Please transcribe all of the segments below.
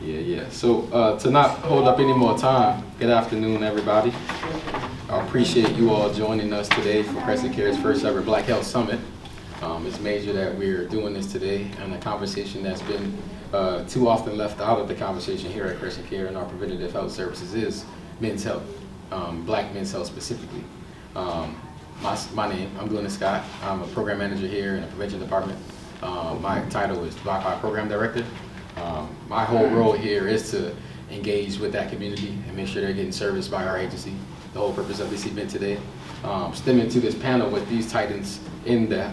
Yeah. So to not hold up any more time, good afternoon, everybody. I appreciate you all joining us today for Crescent Care's first ever Black Health Summit. It's major that we're doing this today, and a conversation that's been too often left out of the conversation here at Crescent Care and our preventative health services is men's health, Black men's health specifically. My name, I'm Glenn Scott. I'm a program manager here in the prevention department. My title is BIPOC Program Director. My whole role here is to engage with that community and make sure they're getting serviced by our agency. The whole purpose of this event today. Stemming to this panel with these titans in the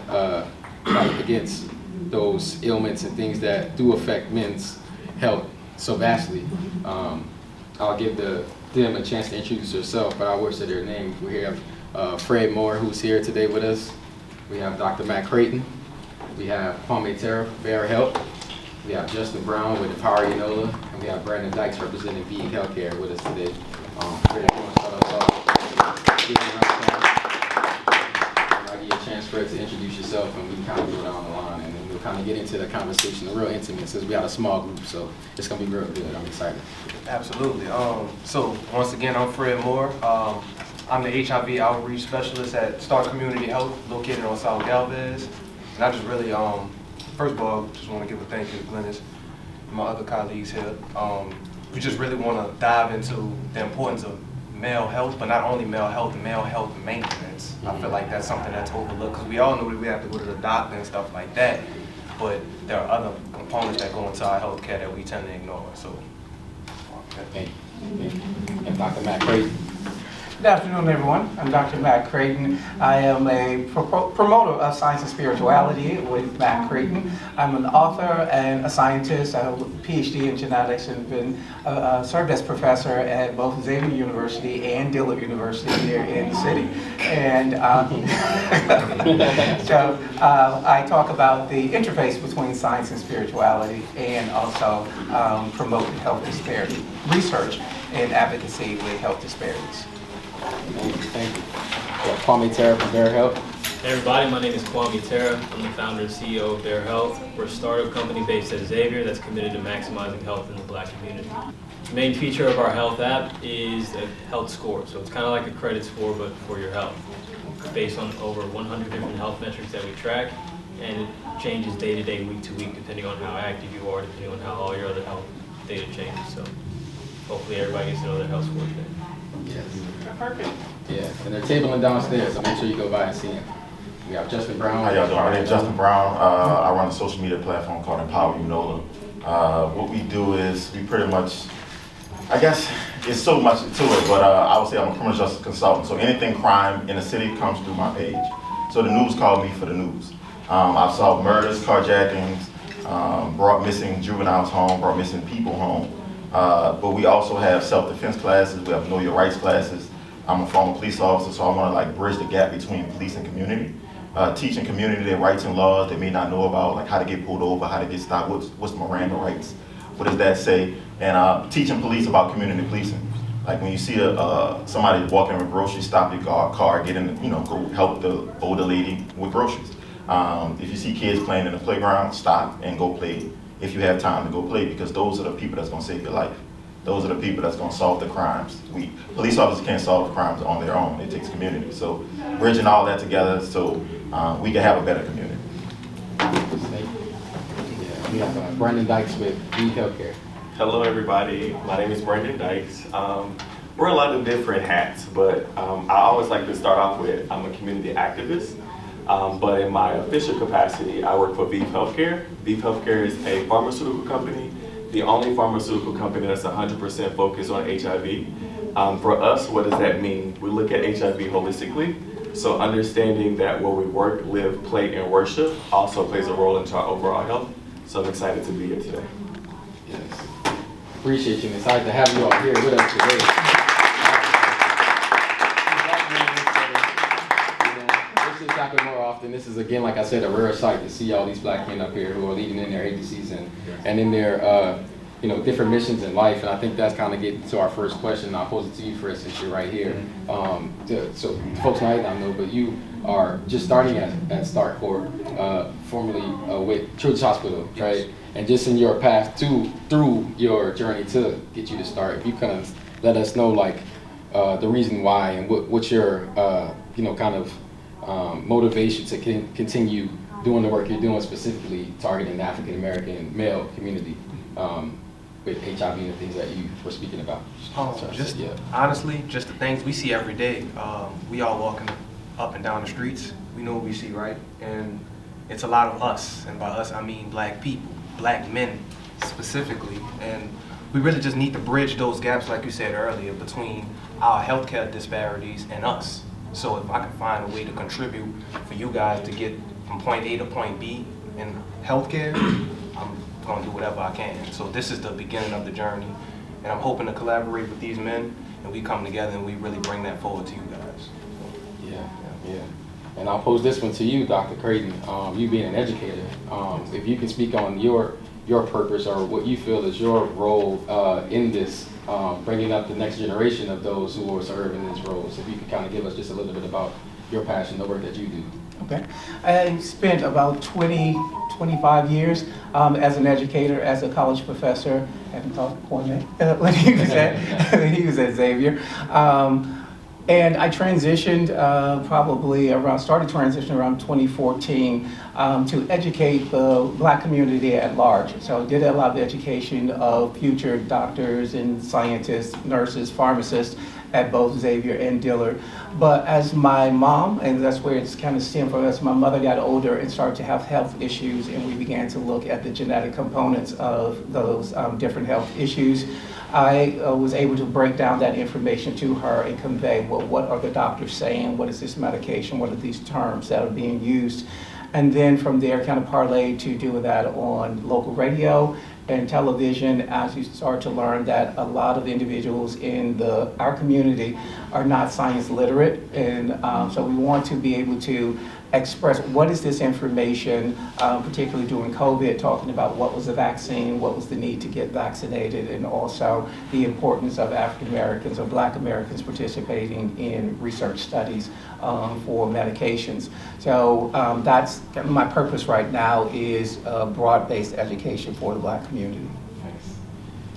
fight against those ailments and things that do affect men's health so vastly. I'll give them a chance to introduce themselves, but I will say their names. We have Fred Moore, who's here today with us. We have Dr. Matt Creighton. We have Kwame Terra, Bear Health. We have Justin Brown with Empower Enola, and we have Brandon Dykes representing VE Healthcare with us today. Fred, if you want to start us off, I'll give you a chance, Fred, to introduce yourself, and we can kind of go down the line, and then we'll kind of get into the conversation, real intimate, since we had a small group, so it's going to be real good. I'm excited. Absolutely. So once again, I'm Fred Moore. I'm the HIV outreach specialist at Star Community Health, located on South Galvez. And I just really, first of all, just want to give a thank you to Glennis and my other colleagues here. We just really want to dive into the importance of male health, but not only male health maintenance. I feel like that's something that's overlooked, because we all know that we have to go to the doctor and stuff like that, but there are other components that go into our health care that we tend to ignore. So, Thank you. And Dr. Matt Creighton. Good afternoon, everyone. I'm Dr. Matt Creighton. I am a promoter of science and spirituality with Matt Creighton. I'm an author and a scientist. I have a PhD in genetics and been served as professor at both Xavier University and Dillard University here in the city. And so I talk about the interface between science and spirituality, and also promoting health disparity research and advocacy with health disparities. Thank you. Kwame Terra from Bear Health. Hey everybody, my name is Kwame Terra. I'm the founder and CEO of Bear Health. We're a startup company based at Xavier that's committed to maximizing health in the Black community. The main feature of our health app is a health score. So it's kind of like a credit score, but for your health. It's based on over 100 different health metrics that we track, and it changes day to day, week to week, depending on how active you are, depending on how all your other health data changes. So hopefully everybody gets to know their health score today. Yes. Perfect. Yeah, and they're tabling downstairs, so make sure you go by and see them. We have Justin Brown. How y'all doing? My name is Justin Brown. I run a social media platform called Empower Enola. What we do is we pretty much, I guess it's so much to it, but I would say I'm a criminal justice consultant. So anything crime in the city comes through my page. So the news called me for the news. I've solved murders, carjackings, brought missing juveniles home, brought missing people home. But we also have self-defense classes. We have know your rights classes. I'm a former police officer, so I want to break the gap between police and community. Teaching community their rights and laws they may not know about, like how to get pulled over, how to get stopped, what's Miranda rights, what does that say, and teaching police about community policing. Like when you see somebody walking in a grocery, stop your car, get in, go help the older lady with groceries. If you see kids playing in the playground, stop and go play. If you have time to go play, because those are the people that's going to save your life. Those are the people that's going to solve the crimes. Police officers can't solve the crimes on their own. It takes community. So bridging all that together so we can have a better community. Yeah, we have Brandon Dykes with VE Healthcare. Hello everybody, my name is Brandon Dykes. We're a lot of different hats, but I always like to start off with I'm a community activist. But in my official capacity, I work for VE Healthcare. VE Healthcare is a pharmaceutical company, the only pharmaceutical company that's 100% focused on HIV. For us, what does that mean? We look at HIV holistically, so understanding that where we work, live, play, and worship also plays a role into our overall health. So I'm excited to be here today. Yes. Appreciate you, and excited to have you all here with us today. Happen more often. This is, again, like I said, a rare sight to see all these Black men up here who are leading in their agencies and in their different missions in life. And I think that's kind of getting to our first question. I'll pose it to you, Fred, since you're right here. So folks might not know, but you are just starting at StartCorp, formerly with Children's Hospital, right? and just in your path through your journey to get you to start. If you kind of let us know like the reason why and what's your kind of motivation to continue doing the work you're doing, specifically targeting the African American male community with HIV and the things that you were speaking about. Honestly, just the things we see every day. We all walking up and down the streets. We know what we see, right? And it's a lot of us, and by us I mean black people, black men specifically. And we really just need to bridge those gaps, like you said earlier, between our healthcare disparities and us. So if I can find a way to contribute for you guys to get from point A to point B in healthcare, I'm gonna do whatever I can. So this is the beginning of the journey, and I'm hoping to collaborate with these men, and we come together and we really bring that forward to you guys. Yeah. And I'll pose this one to you, Dr. Creighton. You being an educator, if you can speak on your purpose or what you feel is your role in this, bringing up the next generation of those who will serve in these roles. If you could kind of give us just a little bit about your passion, the work that you do. Okay. I spent about 25 years as an educator, as a college professor, and when he was at Xavier. And I transitioned started transitioning around 2014 to educate the black community at large. So I did a lot of education of future doctors and scientists, nurses, pharmacists at both Xavier and Dillard. But as my mom, and that's where it's kind of stemmed from, as my mother got older and started to have health issues, and we began to look at the genetic components of those different health issues, I was able to break down that information to her and convey, well, what are the doctors saying? What is this medication? What are these terms that are being used? And then from there, kind of parlayed to doing that on local radio and television, as you start to learn that a lot of individuals in our community are not science literate. And so we want to be able to express what is this information, particularly during COVID, talking about what was the vaccine, what was the need to get vaccinated, and also the importance of African Americans or Black Americans participating in research studies for medications. So that's my purpose right now, is broad-based education for the Black community.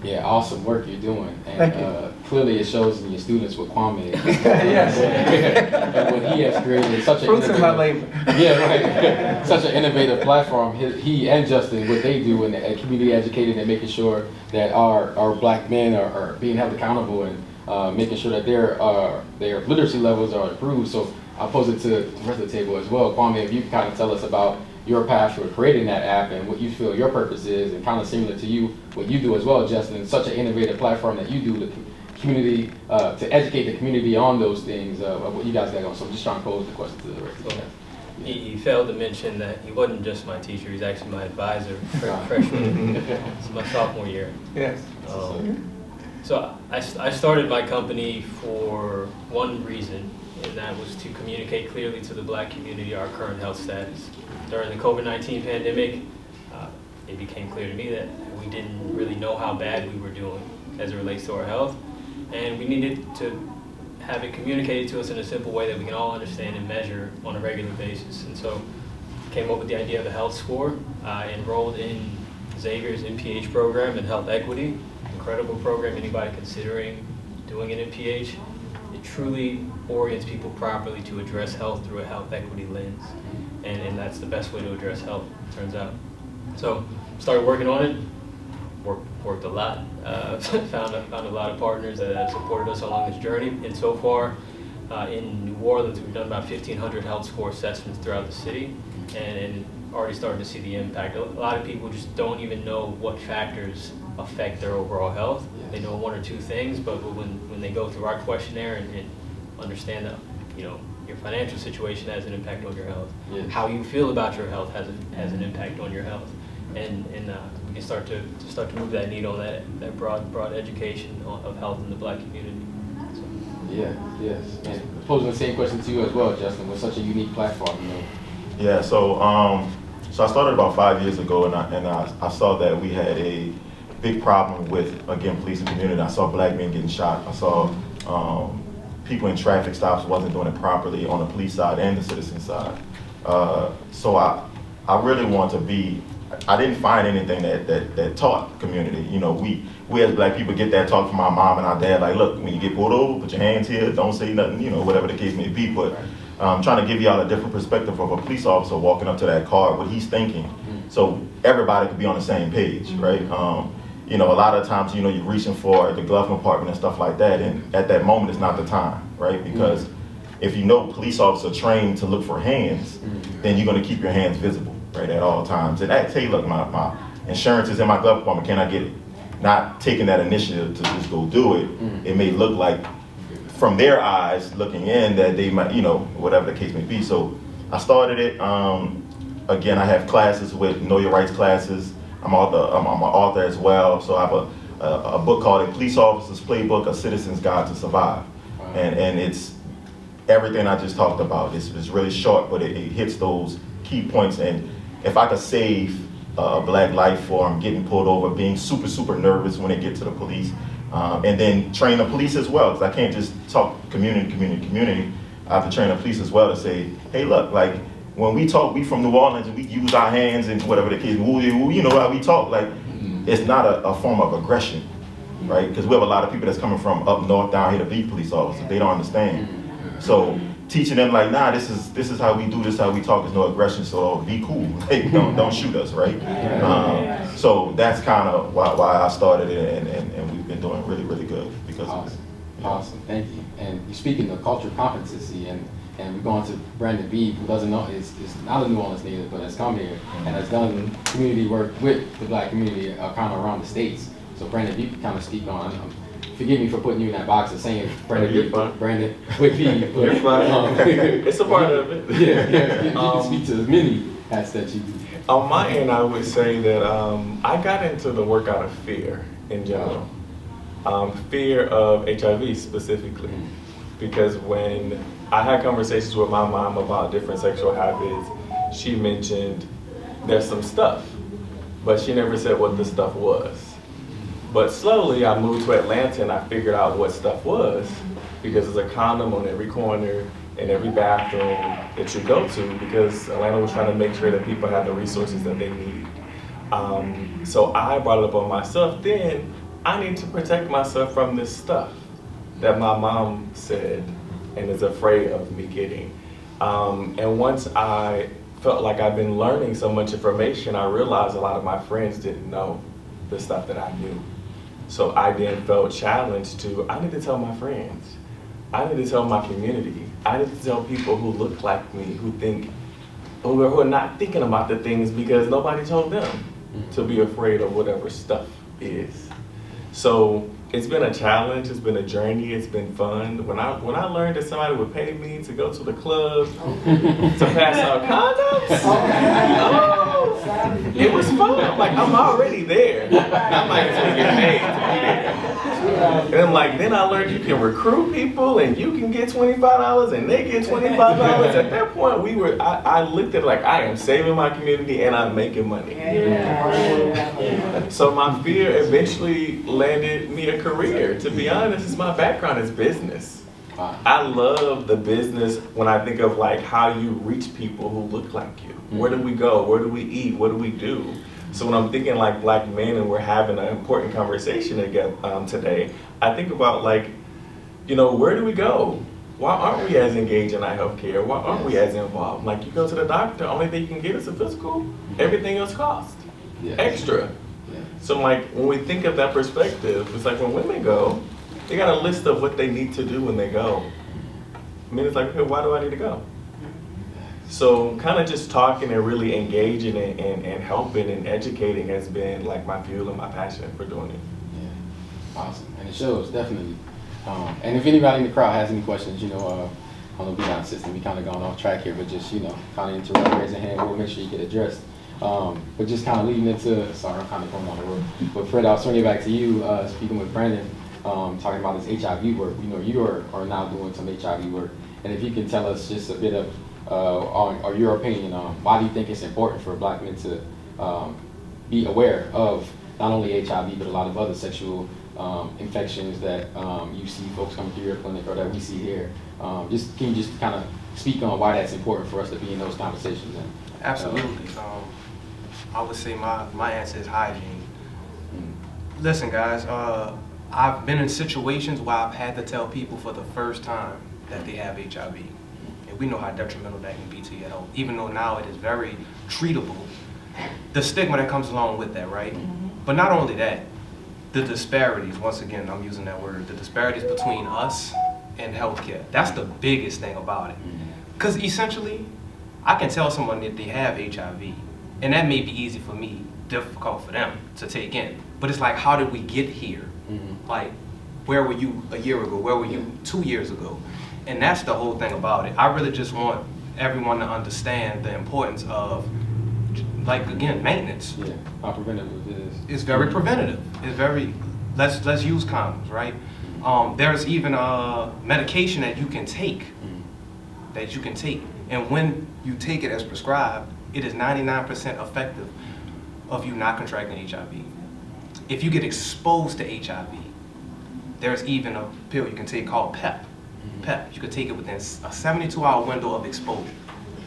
Yeah, awesome work you're doing, Thank and clearly it shows in your students with Kwame. Yes. And what he has created such an Fruits of my labor. Yeah, right. Such an innovative platform. He and Justin, what they do in the community educating and making sure that our black men are being held accountable and making sure that their literacy levels are improved. So I'll pose it to the rest of the table as well. Kwame, if you can kind of tell us about your path for creating that app and what you feel your purpose is, and kind of similar to you, what you do as well, Justin, such an innovative platform that you do to community, to educate the community on those things, of what you guys got on. So I'm just trying to pose the question to the rest of the guys. He failed to mention that he wasn't just my teacher, he's actually my advisor freshman. It's my sophomore year. Yes. So I started my company for one reason, and that was to communicate clearly to the Black community our current health status. During the COVID-19 pandemic, it became clear to me that we didn't really know how bad we were doing as it relates to our health, and we needed to have it communicated to us in a simple way that we can all understand and measure on a regular basis. And so came up with the idea of a health score. I enrolled in Xavier's MPH program in health equity. Incredible program, anybody considering doing an MPH. It truly orients people properly to address health through a health equity lens. And that's the best way to address health, turns out. So started working on it, worked a lot, found a lot of partners that have supported us along this journey. And so far in New Orleans, we've done about 1,500 health score assessments throughout the city, and already starting to see the impact. A lot of people just don't even know what factors affect their overall health. Yes. They know one or two things, but when they go through our questionnaire and understand that, your financial situation has an impact on your health. Yes. How you feel about your health has an impact on your health, and we can start to move that needle, that broad education of health in the Black community. So. Yeah, yes. And posing the same question to you as well, Justin, with such a unique platform, Yeah, so I started about 5 years ago, and I saw that we had a big problem with, again, police and community. I saw Black men getting shot. I saw people in traffic stops wasn't doing it properly on the police side and the citizen side. So I really want to be I didn't find anything that taught community. You know, we as black people get that talk from our mom and our dad, like, look, when you get pulled over, put your hands here, don't say nothing, you know, whatever the case may be. But trying to give y'all a different perspective of a police officer walking up to that car, what he's thinking, so everybody could be on the same page, right? You know, a lot of times, you know, you're reaching for the glove compartment and stuff like that, and at that moment, it's not the time, right? Because if you know police officers are trained to look for hands, then you're going to keep your hands visible, right, at all times. And that, hey, look, my insurance is in my glove compartment, can I get it? Not taking that initiative to just go do it. It may look like, from their eyes looking in, that they might, you know, whatever the case may be. So I started it. Again, I have classes with Know Your Rights classes. I'm an author as well. So I have a book called A Police Officer's Playbook, A Citizen's Guide to Survive. And it's everything I just talked about. It's really short, but it hits those key points. And if I could save a black life for getting pulled over, being super, super nervous when they get to the police, and then train the police as well, because I can't just talk community. I have to train the police as well to say, hey, look, like, when we talk, we from New Orleans and we use our hands and whatever the case, you know how we talk, like, it's not a form of aggression, right? Because we have a lot of people that's coming from up north down here to be police officers. They don't understand. So teaching them, like, nah, this is how we do this, how we talk, there's no aggression, so be cool. Hey, don't shoot us, right? So that's kind of why I started it, and we've been doing really, really good because of it. Awesome, thank you. And you're speaking of cultural competency, and we're going to Brandon Beebe, who doesn't know, is not a New Orleans native, but has come here and has done community work with the black community kind of around the states. So Brandon Beebe can kind of speak on, forgive me for putting you in that box of saying Brandon Beebe, Brandon with Beebe. You're fine. It's a part of it. Yeah, you can speak to the many hats that you do. On my end, I would say that I got into the work out of fear in general. Fear of HIV specifically. Because when I had conversations with my mom about different sexual habits, she mentioned there's some stuff, but she never said what the stuff was. But slowly I moved to Atlanta and I figured out what stuff was, because there's a condom on every corner, in every bathroom that you go to, because Atlanta was trying to make sure that people had the resources that they need. So I brought it up on myself, then I need to protect myself from this stuff that my mom said and is afraid of me getting. And once I felt like I've been learning so much information, I realized a lot of my friends didn't know the stuff that I knew. So I then felt challenged to, I need to tell my friends. I need to tell my community. I need to tell people who look like me, who are not thinking about the things because nobody told them to be afraid of whatever stuff is. So it's been a challenge, it's been a journey, it's been fun. When I learned that somebody would pay me to go to the club to pass out condoms, it was fun. I'm like, I'm already there. I'm like, it's gonna get paid to be there. And like, then I learned you can recruit people and you can get $25 and they get $25. At that point, I looked at it like, I am saving my community and I'm making money. So my fear eventually landed me a career. To be honest, my background is business. I love the business when I think of like how you reach people who look like you. Where do we go? Where do we eat? What do we do? So when I'm thinking like black men and we're having an important conversation again today, I think about like, you know, where do we go? Why aren't we as engaged in our healthcare? Why aren't we as involved? Like you go to the doctor, only thing you can get is a physical. Everything else costs extra. So like when we think of that perspective, it's like when women go, they got a list of what they need to do when they go. I mean, it's like, okay, why do I need to go? So kind of just talking and really engaging and helping and educating has been like my fuel and my passion for doing it. Yeah, awesome, and it shows, definitely. And if anybody in the crowd has any questions, you know, I don't know, be not system, we kind of gone off track here, but just, you know, kind of interrupt, raise your hand, we'll make sure you get addressed. But just kind of leading into, sorry, I'm kind of going on the road. But Fred, I'll turn it back to you, speaking with Brandon, talking about this HIV work. You know, you are now doing some HIV work. And if you can tell us just a bit of, or your opinion on why do you think it's important for black men to be aware of not only HIV, but a lot of other sexual infections that you see folks coming through your clinic or that we see here. Can you just kind of speak on why that's important for us to be in those conversations? Absolutely. I would say my answer is hygiene. Listen, guys, I've been in situations where I've had to tell people for the first time that they have HIV. And we know how detrimental that can be to your health, even though now it is very treatable. The stigma that comes along with that, right? But not only that, the disparities, once again, I'm using that word, the disparities between us and healthcare. That's the biggest thing about it. Because essentially, I can tell someone that they have HIV, and that may be easy for me, difficult for them to take in. But it's like, how did we get here? Like, where were you a year ago? Where were you 2 years ago? And that's the whole thing about it. I really just want everyone to understand the importance of, like, again, maintenance. Yeah, how preventative it is. It's very preventative. It's very, let's use condoms, right? There's even a medication that you can take, and when you take it as prescribed, it is 99% effective of you not contracting HIV. If you get exposed to HIV, there's even a pill you can take called PEP. PEP, you could take it within a 72-hour window of exposure,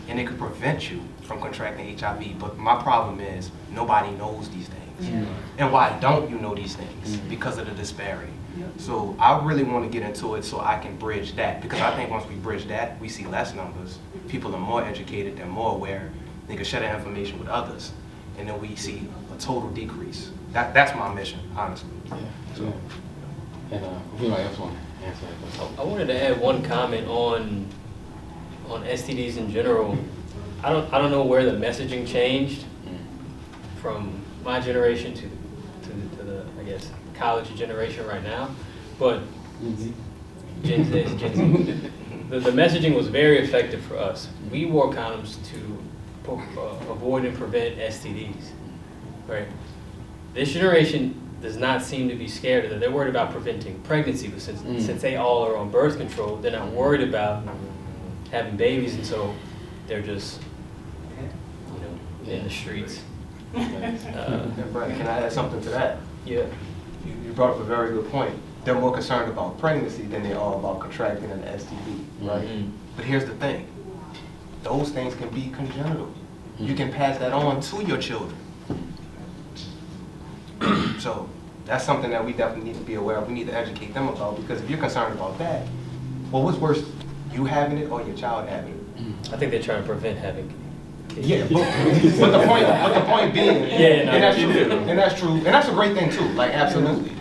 and it could prevent you from contracting HIV. But my problem is nobody knows these things. And why don't you know these things? Because of the disparity. So I really want to get into it so I can bridge that, because I think once we bridge that, we see less numbers. People are more educated, they're more aware, they can share that information with others, and then we see a total decrease. That's my mission, honestly. Yeah. So, and if anybody else want to answer that question. I wanted to add one comment on STDs in general. I don't know where the messaging changed from my generation to the I guess college generation right now, but Gen Z. The messaging was very effective for us. We wore condoms to avoid and prevent STDs, right? This generation does not seem to be scared of that. They're worried about preventing pregnancy, but since they all are on birth control, they're not worried about having babies, and so they're just, in the streets. And Brett, can I add something to that? Yeah. You brought up a very good point. They're more concerned about pregnancy than they are about contracting an STD, right? But here's the thing. Those things can be congenital. You can pass that on to your children. So that's something that we definitely need to be aware of. We need to educate them about, because if you're concerned about that, well, what's worse, you having it or your child having it? I think they're trying to prevent having kids. Yeah, but the point being, and that's true, and that's a great thing too. Like, absolutely,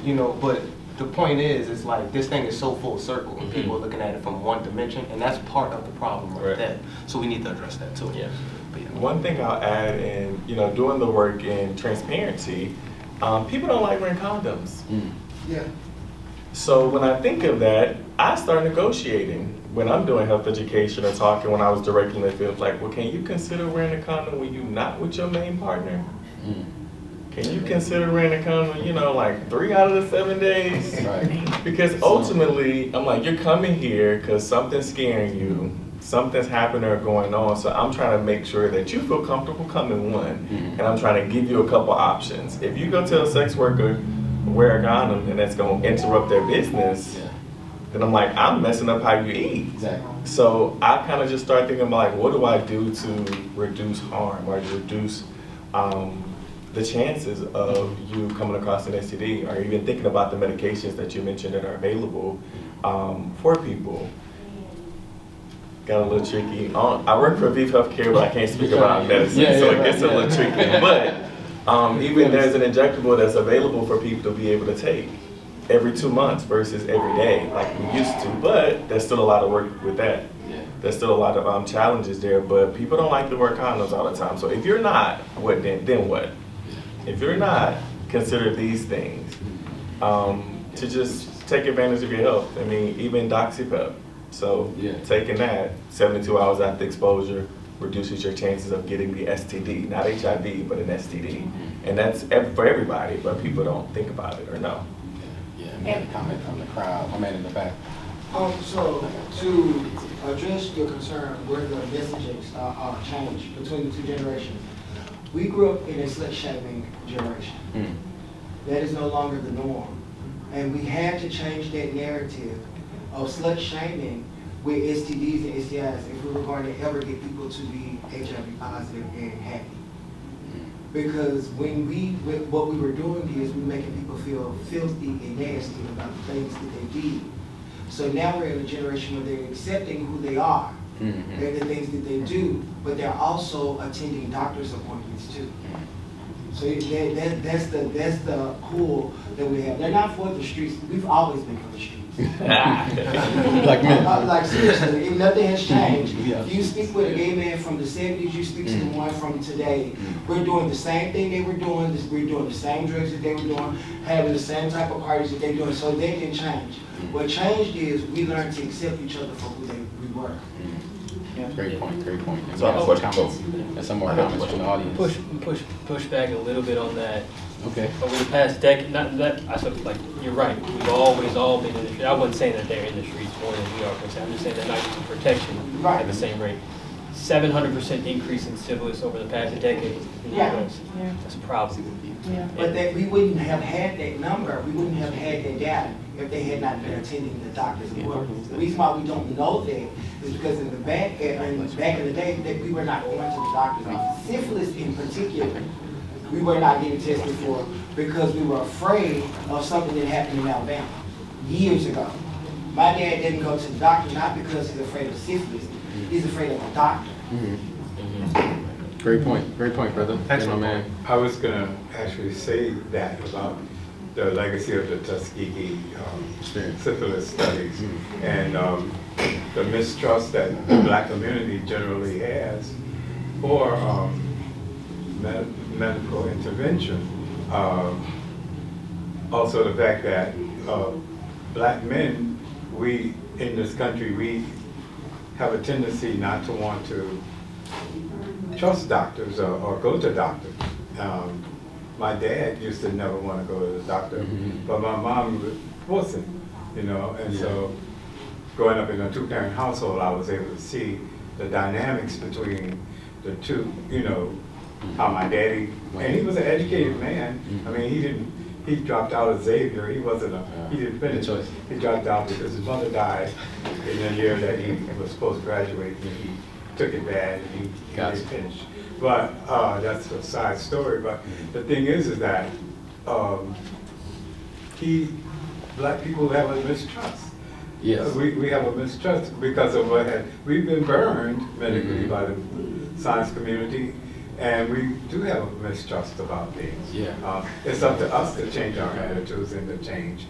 But the point is, it's like this thing is so full circle, and people are looking at it from one dimension, and that's part of the problem right there. So we need to address that too. Yeah. But yeah. One thing I'll add in, doing the work in transparency, people don't like wearing condoms. Yeah. So when I think of that, I start negotiating when I'm doing health education or talking when I was directing the field, like, well, can you consider wearing a condom when you're not with your main partner? Can you consider wearing a condom, like 3 out of the 7 days? Right. Because ultimately, I'm like, you're coming here because something's scaring you, something's happening or going on, so I'm trying to make sure that you feel comfortable coming, one, and I'm trying to give you a couple options. If you go tell a sex worker, wear a condom, and that's going to interrupt their business, then I'm like, I'm messing up how you eat. Exactly. So I kind of just start thinking about, like, what do I do to reduce harm or reduce the chances of you coming across an STD, or even thinking about the medications that you mentioned that are available for people. Got a little tricky. I work for Aviv Healthcare, but I can't speak about medicine, so it gets a little tricky. But even there's an injectable that's available for people to be able to take every 2 months versus every day, like we used to. But there's still a lot of work with that. There's still a lot of challenges there, but people don't like to wear condoms all the time. So if you're not, what then what? If you're not, consider these things to just take advantage of your health. I mean, even Doxypep. So taking that 72 hours after exposure reduces your chances of getting the STD, not HIV, but an STD. And that's for everybody, but people don't think about it or know. Yeah, I made a comment from the crowd. My man in the back. So to address your concern where the messaging changed between the two generations, we grew up in a slut-shaming generation. That is no longer the norm. And we had to change that narrative of slut-shaming with STDs and STIs if we were going to ever get people to be HIV positive and happy. Because what we were doing is we making people feel filthy and nasty about the things that they did. So now we're in a generation where they're accepting who they are and the things that they do, but they're also attending doctor's appointments too. So that's the pull that we have. They're not for the streets. We've always been for the streets. Like men. Like seriously, if nothing has changed. If you speak with a gay man from the 70s, you speak to the one from today. We're doing the same thing they were doing. We're doing the same drugs that they were doing, having the same type of parties that they're doing. So they didn't change. What changed is we learned to accept each other for who we were. Great point, great point. And So I have a question. comments, and some more comments from the audience. Push back a little bit on that. Okay. Over the past decade, not that I sort of like you're right. We've always all been in the streets. I wasn't saying that they're in the streets more than we are. I'm just saying they're not using protection at the same rate. 700% increase in syphilis over the past decade in the U.S. That's a problem. But that we wouldn't have had that number, we wouldn't have had that data if they had not been attending the doctor's appointments. The reason why we don't know that is because in the back in the day, that we were not going to the doctor's office. Syphilis in particular, we were not getting tested for because we were afraid of something that happened in Alabama years ago. My dad didn't go to the doctor not because he's afraid of syphilis, he's afraid of a doctor. Great point, brother. Excellent. My man. I was going to actually say that about the legacy of the Tuskegee syphilis studies and the mistrust that the black community generally has for medical intervention. Also the fact that black men, we in this country, we have a tendency not to want to trust doctors or go to doctors. My dad used to never want to go to the doctor, but my mom was forcing, you know, and so growing up in a two-parent household, I was able to see the dynamics between the two, you know, how my daddy, and he was an educated man. I mean, he dropped out of Xavier. He didn't finish. He dropped out because his mother died in the year that he was supposed to graduate, and he took it bad, and he didn't finish. But that's a side story. But the thing is that black people have a mistrust. Yes. We have a mistrust because of we've been burned medically by the science community, and we do have a mistrust about things. Yeah. It's up to us to change our attitudes and to change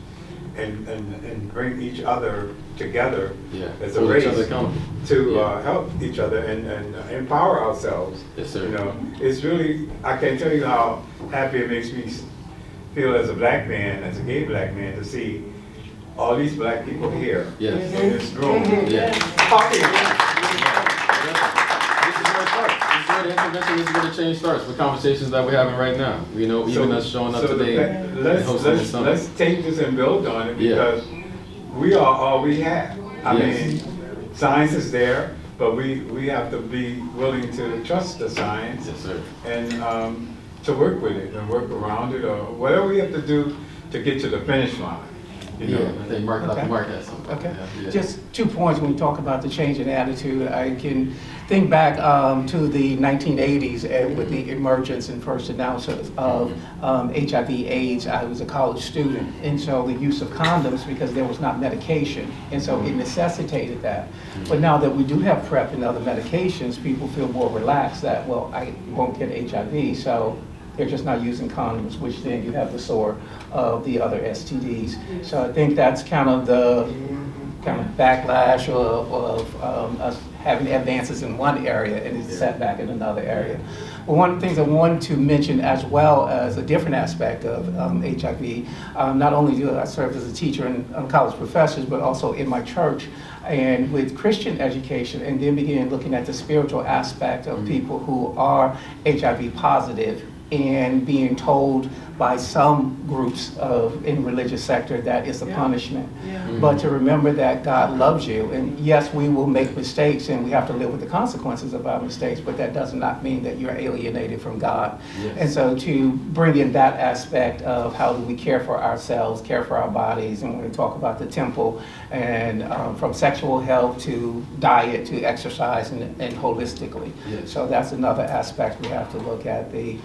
and bring each other together as a Hold race each other accountable. to help each other and empower ourselves. Yes, sir. You know, it's really, I can't tell you how happy it makes me feel as a black man, as a gay black man, to see all these black people here in this room. This is where it starts. This is where the intervention, this is where the change starts, with conversations that we're having right now. You know, even us showing up today and hosting this summit. Let's take this and build on it because we are all we have. I mean, science is there, but we have to be willing to trust the science and to work with it and work around it or whatever we have to do to get to the finish line. You know? I think Mark has something. Okay. Just 2 points when we talk about the change in attitude. I can think back to the 1980s and with the emergence and first announcement of HIV/AIDS. I was a college student, and so the use of condoms, because there was not medication, and so it necessitated that. But now that we do have PrEP and other medications, people feel more relaxed that, well, I won't get HIV, so they're just not using condoms, which then you have the sore of the other STDs. So I think that's kind of the backlash of us having advances in one area and it's setback in another area. Well, one of the things I wanted to mention as well as a different aspect of HIV, not only do I serve as a teacher and college professors, but also in my church and with Christian education, and then begin looking at the spiritual aspect of people who are HIV positive and being told by some groups in religious sector that is a punishment. But to remember that God loves you, and yes, we will make mistakes and we have to live with the consequences of our mistakes, but that does not mean that you're alienated from God. And so to bring in that aspect of how do we care for ourselves, care for our bodies, and when we talk about the temple, and from sexual health to diet to exercise and holistically. So that's another aspect we have to look at, the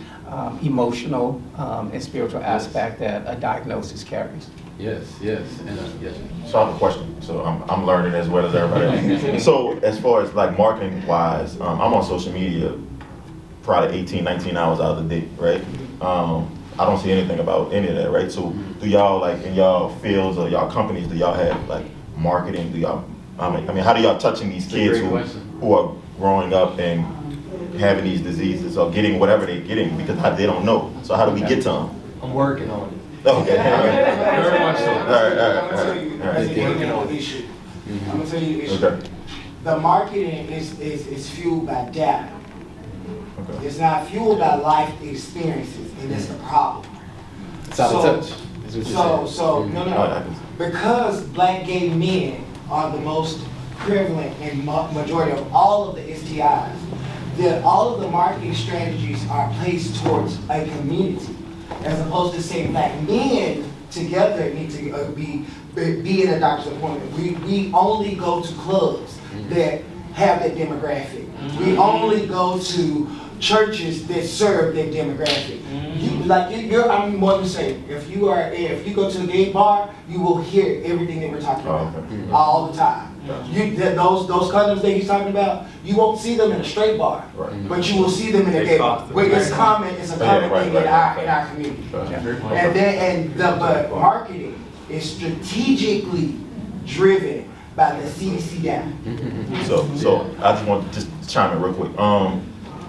emotional and spiritual aspect that a diagnosis carries. Yes, yes, and yes. So I have a question. So I'm learning as well as everybody else. So as far as like marketing wise, I'm on social media probably 18, 19 hours out of the day, right? I don't see anything about any of that, right? So do y'all, like in y'all fields or y'all companies, do y'all have like marketing? Do y'all, I mean, how do y'all touching these kids who are growing up and having these diseases or getting whatever they're getting because they don't know? So how do we get to them? I'm working on it. Okay. Very much so. All right. I'm gonna tell you the issue. I'm gonna tell you the issue. Okay. The marketing is fueled by data. Okay. It's not fueled by life experiences, and that's the problem. It's out of touch. Is what you're saying. No. Because black gay men are the most prevalent and majority of all of the STIs, that all of the marketing strategies are placed towards a community, as opposed to saying black men together need to be in a doctor's appointment. We only go to clubs that have that demographic. We only go to churches that serve that demographic. I'm more than saying, if you go to a gay bar, you will hear everything that we're talking about all the time. Those condoms that he's talking about, you won't see them in a straight bar, but you will see them in a gay bar. It's a common thing in our community. But marketing is strategically driven by the CDC data. So I just want to just chime in real quick.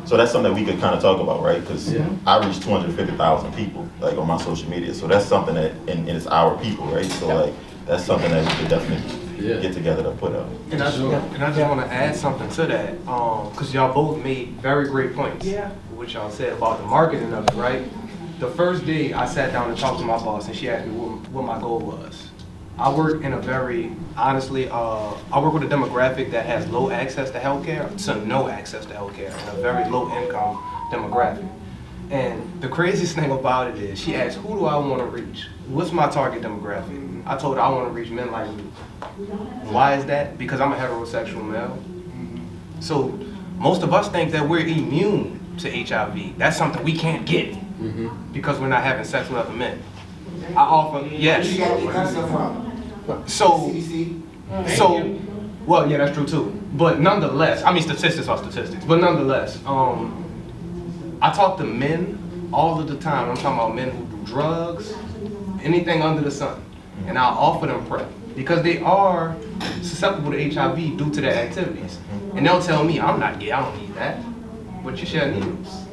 So that's something that we could kind of talk about, right? Because I reach 250,000 people like on my social media. So that's something that, and it's our people, right? So like that's something that we could definitely get together to put up. And I just want to add something to that, because y'all both made very great points. What y'all said about the marketing of it, right? The first day I sat down and talked to my boss, and she asked me what my goal was. I work in a very, honestly, I work with a demographic that has low access to healthcare to no access to healthcare, and a very low income demographic. And the craziest thing about it is, she asked, who do I want to reach? What's my target demographic? I told her I want to reach men like me. Why is that? Because I'm a heterosexual male. So most of us think that we're immune to HIV. That's something we can't get because we're not having sex with other men. I offer, yes. Where you got the concept from? So, well, yeah, that's true too. But nonetheless, I mean, statistics are statistics. But nonetheless, I talk to men all of the time. I'm talking about men who do drugs, anything under the sun, and I offer them PrEP because they are susceptible to HIV due to their activities. And they'll tell me, I'm not gay, I don't need that. But you share needles.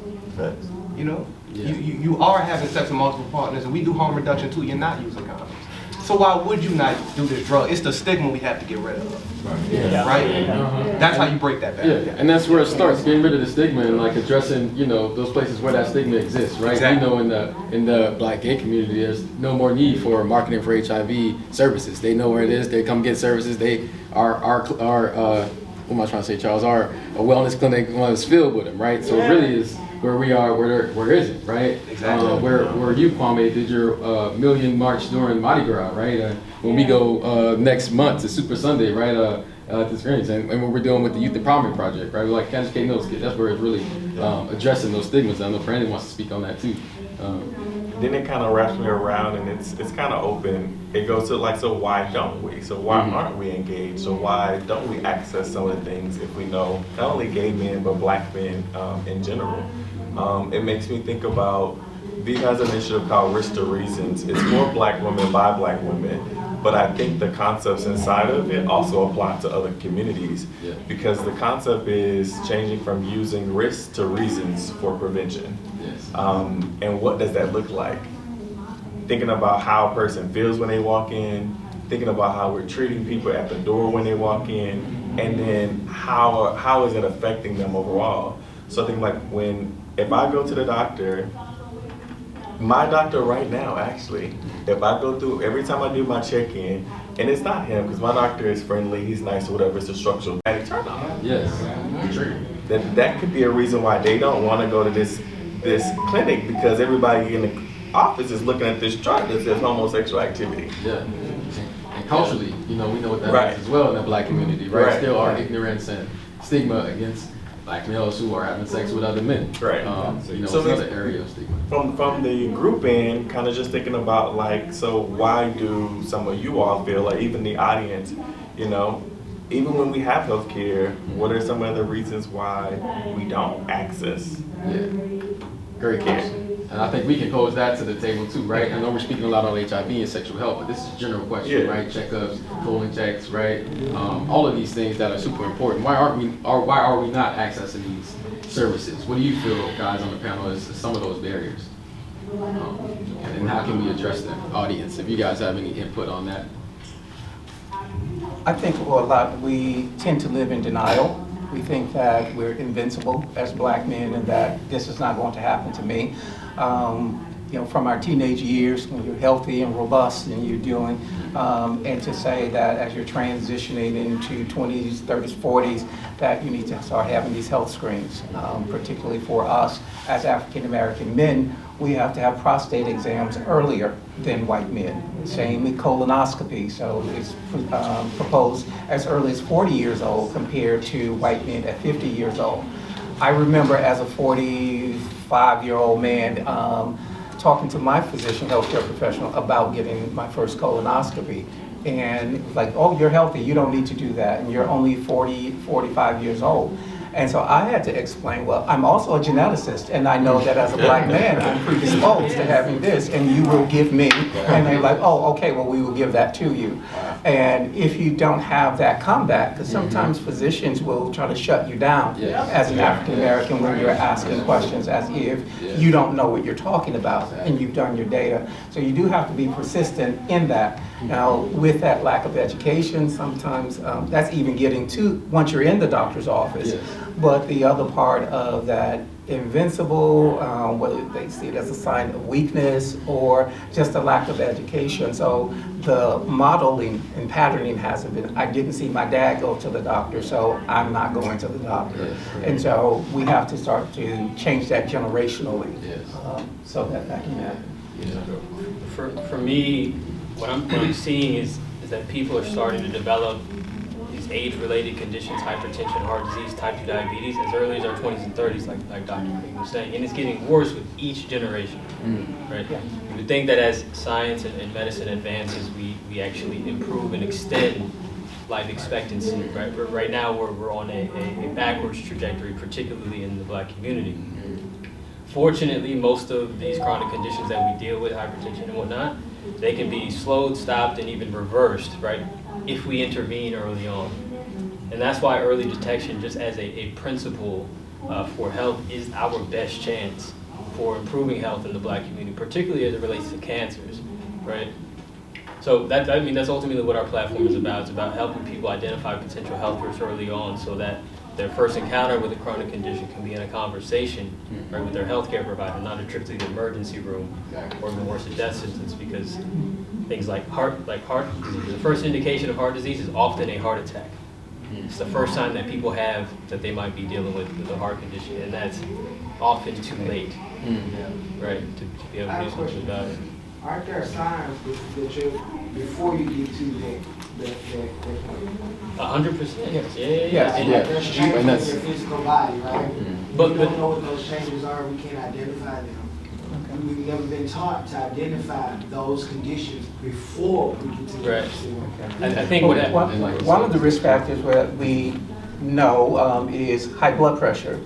You know? You are having sex with multiple partners, and we do harm reduction too. You're not using condoms. So why would you not do this drug? It's the stigma we have to get rid of. Right? That's how you break that barrier. And that's where it starts, getting rid of the stigma and like addressing, those places where that stigma exists, right? Exactly. We know in the black gay community, there's no more need for marketing for HIV services. They know where it is. They come get services. They are what am I trying to say, Charles? A wellness clinic is filled with them, right? So it really is where we are, where is it, right? Exactly. Where you, Kwame, did your Million March during Mardi Gras, right? When we go next month to Super Sunday, right? To experience, and what we're doing with the Youth Empowerment Project, right? Like Candace K. Notes, that's where it's really addressing those stigmas. I know Brandon wants to speak on that too. Then it kind of wraps me around, and it's kind of open. It goes to like, so why don't we? So why aren't we engaged? So why don't we access some of the things if we know not only gay men but black men in general? It makes me think about VIC has an initiative called Risk to Reasons. It's for black women by black women, but I think the concepts inside of it also apply to other communities because the concept is changing from using risk to reasons for prevention. And what does that look like? Thinking about how a person feels when they walk in, thinking about how we're treating people at the door when they walk in, and then how is it affecting them overall? So I think like if I go to the doctor, My doctor right now, actually, if I go through, every time I do my check-in, and it's not him, because my doctor is friendly, he's nice or whatever, it's a structural turn on. Yes. True. That could be a reason why they don't want to go to this clinic, because everybody in the office is looking at this chart that says homosexual activity. Yeah. And culturally, we know what that Right. is as well in the black community, right? Right. Still our ignorance and stigma against black males who are having sex with other men. Right. So So it's another area of stigma. From the group end, kind of just thinking about like, so why do some of you all feel like, even the audience, even when we have healthcare, what are some of the reasons why we don't access? Yeah. Great question. And I think we can pose that to the table too, right? I know we're speaking a lot on HIV and sexual health, but this is a general question, Yeah. right? Checkups, colon checks, right? All of these things that are super important. Why are we not accessing these services? What do you feel, guys on the panel, is some of those barriers? And how can we address them? Audience, if you guys have any input on that. I think we tend to live in denial. We think that we're invincible as black men and that this is not going to happen to me. From our teenage years, when you're healthy and robust and you're doing, and to say that as you're transitioning into 20s, 30s, 40s, that you need to start having these health screens, particularly for us as African American men. We have to have prostate exams earlier than white men. Same with colonoscopy. So it's proposed as early as 40 years old compared to white men at 50 years old. I remember as a 45-year-old man talking to my physician, healthcare professional, about getting my first colonoscopy. And it was like, oh, you're healthy, you don't need to do that, and you're only 40, 45 years old. And so I had to explain, well, I'm also a geneticist, and I know that as a black man, I'm predisposed to having this, and you will give me. And they're like, oh, okay, well, we will give that to you. And if you don't have that comeback, because sometimes physicians will try to shut you down as an African American when you're asking questions as if you don't know what you're talking about and you've done your data. So you do have to be persistent in that. Now, with that lack of education, sometimes that's even getting to, once you're in the doctor's office. But the other part of that invincible, whether they see it as a sign of weakness or just a lack of education. So the modeling and patterning hasn't been, I didn't see my dad go to the doctor, so I'm not going to the doctor. And so we have to start to change that generationally so that can happen. For me, what I'm seeing is that people are starting to develop these age-related conditions, hypertension, heart disease, type 2 diabetes, as early as our 20s and 30s, like Dr. Craig was saying, and it's getting worse with each generation, right? You would think that as science and medicine advances, we actually improve and extend life expectancy, right? But right now, we're on a backwards trajectory, particularly in the black community. Fortunately, most of these chronic conditions that we deal with, hypertension and whatnot, they can be slowed, stopped, and even reversed, right, if we intervene early on. And that's why early detection, just as a principle for health, is our best chance for improving health in the black community, particularly as it relates to cancers, right? So that's ultimately what our platform is about. It's about helping people identify potential health risks early on so that their first encounter with a chronic condition can be in a conversation, right, with their healthcare provider, not a trip to the emergency room or even worse, a death sentence, because things like heart disease, the first indication of heart disease is often a heart attack. It's the first sign that people have that they might be dealing with a heart condition, and that's often too late, right, to be able to do something about it. Aren't there signs that you, before you get to that point? 100%. Yes. Yeah. And There's changes in your physical body, right? But- We don't know what those changes are, we can't identify them. We've never been taught to identify those conditions before we get to the Right. facility. I think what happened. One of the risk factors that we know is high blood pressure,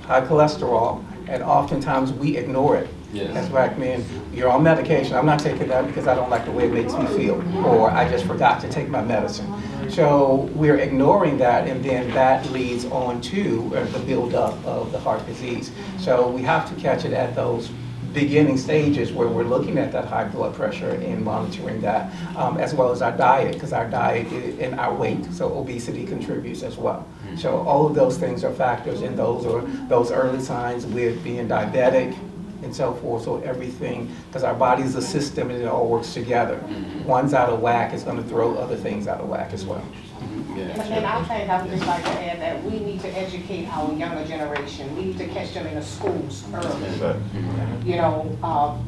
high cholesterol, and oftentimes we ignore it. As black men, you're on medication. I'm not taking that because I don't like the way it makes me feel, or I just forgot to take my medicine. So we're ignoring that, and then that leads on to the buildup of the heart disease. So we have to catch it at those beginning stages where we're looking at that high blood pressure and monitoring that, as well as our diet, because our diet and our weight, so obesity contributes as well. So all of those things are factors, and those are those early signs with being diabetic, and so forth, so everything, because our body is a system and it all works together. One's out of whack, it's gonna throw other things out of whack as well. And I think I would just like to add that we need to educate our younger generation. We need to catch them in the schools early. You know,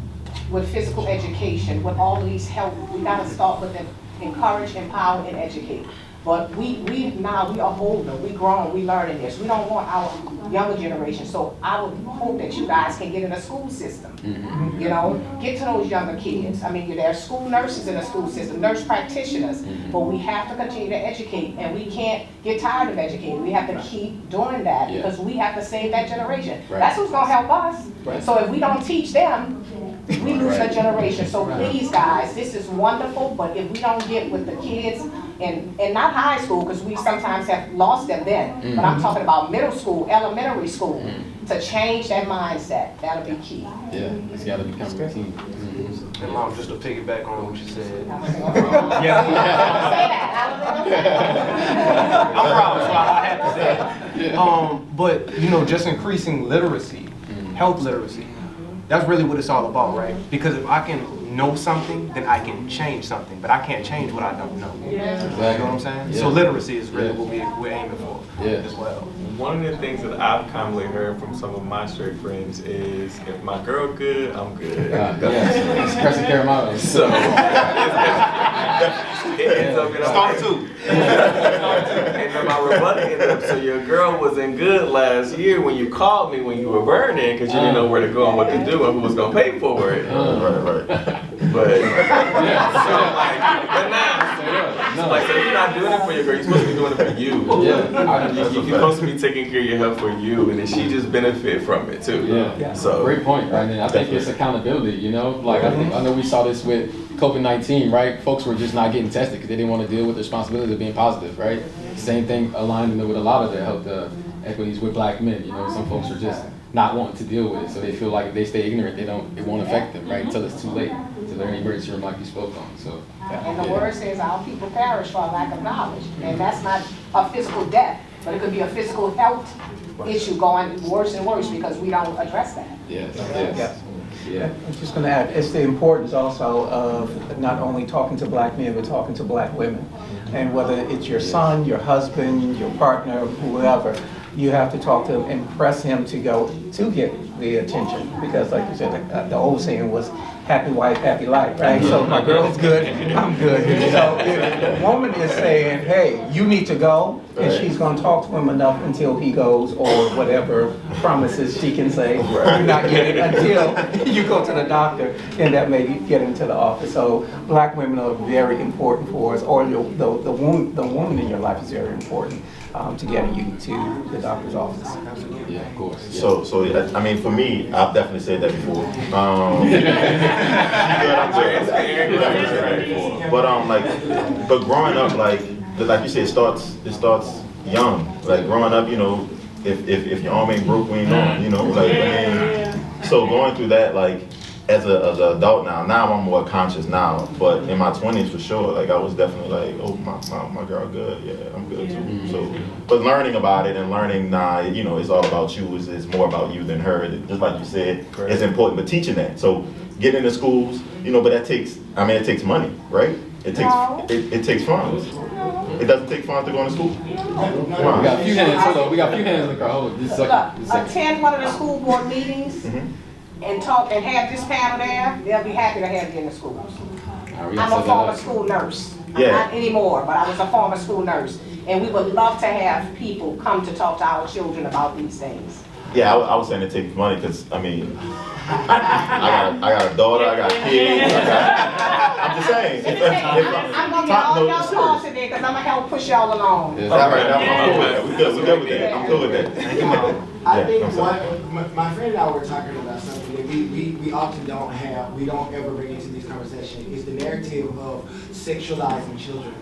with physical education, with all of these help, we gotta start with them, encourage, empower, and educate. But we are older, we grown, we learning this. We don't want our younger generation. So I would hope that you guys can get in the school system. You know, get to those younger kids. I mean, there are school nurses in the school system, nurse practitioners, but we have to continue to educate, and we can't get tired of educating. We have to keep doing that because we have to save that generation. That's who's gonna help us. So if we don't teach them, we lose a generation. So please, guys, this is wonderful, but if we don't get with the kids, and not high school, because we sometimes have lost them then, but I'm talking about middle school, elementary school, to change that mindset, that'll be key. Yeah, it's gotta become routine. And Mom, just to piggyback on what you said. I'm proud, so I have to say it. But you know, just increasing literacy, health literacy, that's really what it's all about, right? Because if I can know something, then I can change something, but I can't change what I don't know. You know what I'm saying? So literacy is really what we're aiming for as well. One of the things that I've commonly heard from some of my straight friends is, if my girl good, I'm good. Yes, it's Crescent Care model. So, Start two. And then my rebuttal ended up, so your girl wasn't good last year when you called me when you were burning, because you didn't know where to go and what to do and who was going to pay for it. Right. But, so like, but now, like, so you're not doing it for your girl, you're supposed to be doing it for you. You're supposed to be taking care of your health for you, and then she just benefit from it too. So Great point, right? And I think it's accountability, you know? Like, I know we saw this with COVID-19, right? Folks were just not getting tested because they didn't want to deal with the responsibility of being positive, right? Same thing aligned with a lot of the health equities with black men, you know? Some folks are just not wanting to deal with it, so they feel like if they stay ignorant, it won't affect them, right? Until it's too late. So they're in emergency room like you spoke on, so. And the word says our people perish for a lack of knowledge. And that's not a physical death, but it could be a physical health issue going worse and worse because we don't address that. I'm just going to add, it's the importance also of not only talking to black men, but talking to black women. And whether it's your son, your husband, your partner, whoever, you have to talk to him and press him to go to get the attention. Because like you said, the old saying was, happy wife, happy life, right? So my girl's good, I'm good. So if the woman is saying, hey, you need to go, and she's gonna talk to him enough until he goes, or whatever promises she can say, you're not getting until you go to the doctor, and that may get into the office. So black women are very important for us, or the woman in your life is very important to getting you to the doctor's office. Yeah, of course. So I mean, for me, I've definitely said that before. But growing up, like you said, it starts young. Like growing up, you know, if your arm ain't broke, we ain't on, you know. Like I mean, so going through that, like as an adult now I'm more conscious now. But in my 20s, for sure, like I was definitely like, oh my girl good, yeah, I'm good too. So, but learning about it and learning you know, it's all about you. It's more about you than her. Just like you said, it's important. But teaching that, so getting into schools, you know, but it takes money, right? It takes funds. It doesn't take funds to go to school. We got a few hands. Hold on. We got a few hands in the crowd. Hold on. Just a second. Look, attend one of the school board meetings and talk and have this panel there. They'll be happy to have you in the schools. I'm a former school nurse. Yeah. Not anymore, but I was a former school nurse. And we would love to have people come to talk to our children about these things. Yeah, I was saying it takes money because, I mean, I got a daughter, I got kids. I'm just saying. I'm going to get all y'all calls today because I'm going to help push y'all along. All right, I'm cool with that. We're good with that. I'm cool with that. Thank you, Mom. I think my friend and I were talking about something that we often we don't ever bring into these conversations, is the narrative of sexualizing children.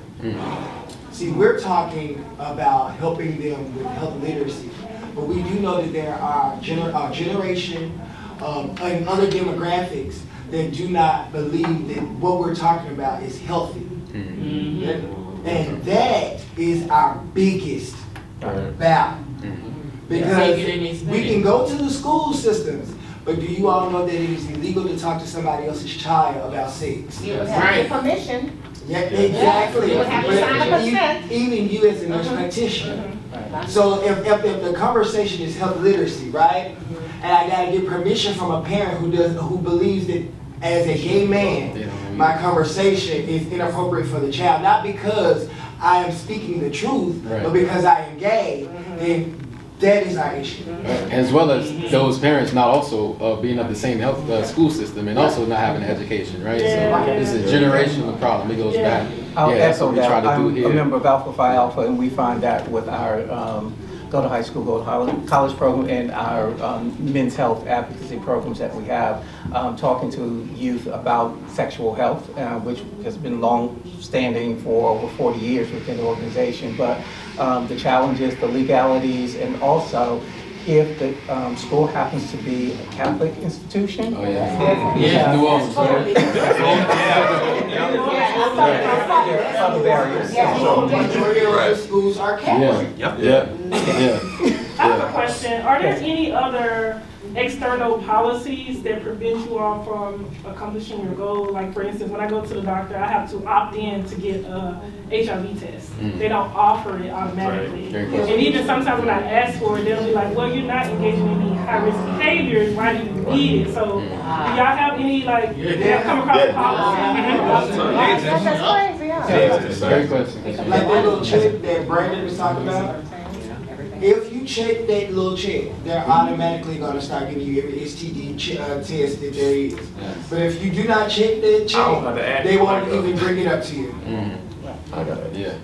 See, we're talking about helping them with health literacy, but we do know that there are generation and other demographics that do not believe that what we're talking about is healthy. And that is our biggest battle. Because we can go to the school systems, But do you all know that it is illegal to talk to somebody else's child about sex? You would have to get permission. Yeah, exactly. You would have to sign a But consent. even you as a nurse practitioner. So if the conversation is health literacy, right? And I gotta get permission from a parent who believes that as a gay man, my conversation is inappropriate for the child, not because I am speaking the truth, but because I am gay, then that is our issue. As well as those parents not also being of the same health school system and also not having an education, right? So it's a generational problem. It goes back. I'll that's echo what we that. try to do I'm a here. member of Alpha Phi Alpha, and we find that with our go to high school, go to college program, and our men's health advocacy programs that we have, talking to youth about sexual health, which has been long-standing for over 40 years within the organization. But the challenges, the legalities, and also if the school happens to be a Catholic institution. Oh yeah. New Orleans. There are other barriers. Majority of the schools are Catholic. Yeah. I have a question. Are there any other external policies that prevent you all from accomplishing your goal? Like, for instance, when I go to the doctor, I have to opt in to get a HIV test. They don't offer it automatically. Right. And even sometimes when I ask for it, they'll be like, well, you're not engaging in any high-risk behaviors. Why do you need it? So do y'all have any, like, have come across policies? That's crazy, yeah. Great question. Like that little chip that Brandon was talking about. If you check that little check, they're automatically gonna start giving you every STD test that there is. But if you do not check that check, they won't even bring it up to you. I got it. Yeah.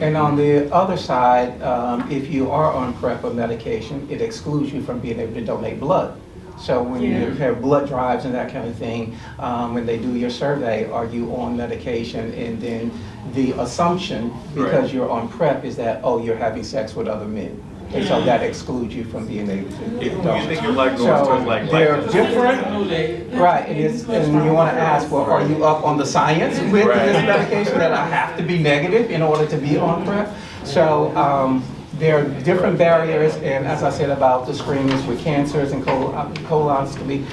And on the other side, if you are on PrEP or medication, it excludes you from being able to donate blood. So when you have blood drives and that kind of thing, when they do your survey, are you on medication? And then the assumption, because you're on PrEP, is that, oh, you're having sex with other men. And so that excludes you from being able to donate. You think you're like going towards like they're different, right? And you want to ask, well, are you up on the science with this medication that I have to be negative in order to be on PrEP? So there are different barriers, and as I said about the screenings with cancers and colonoscopy,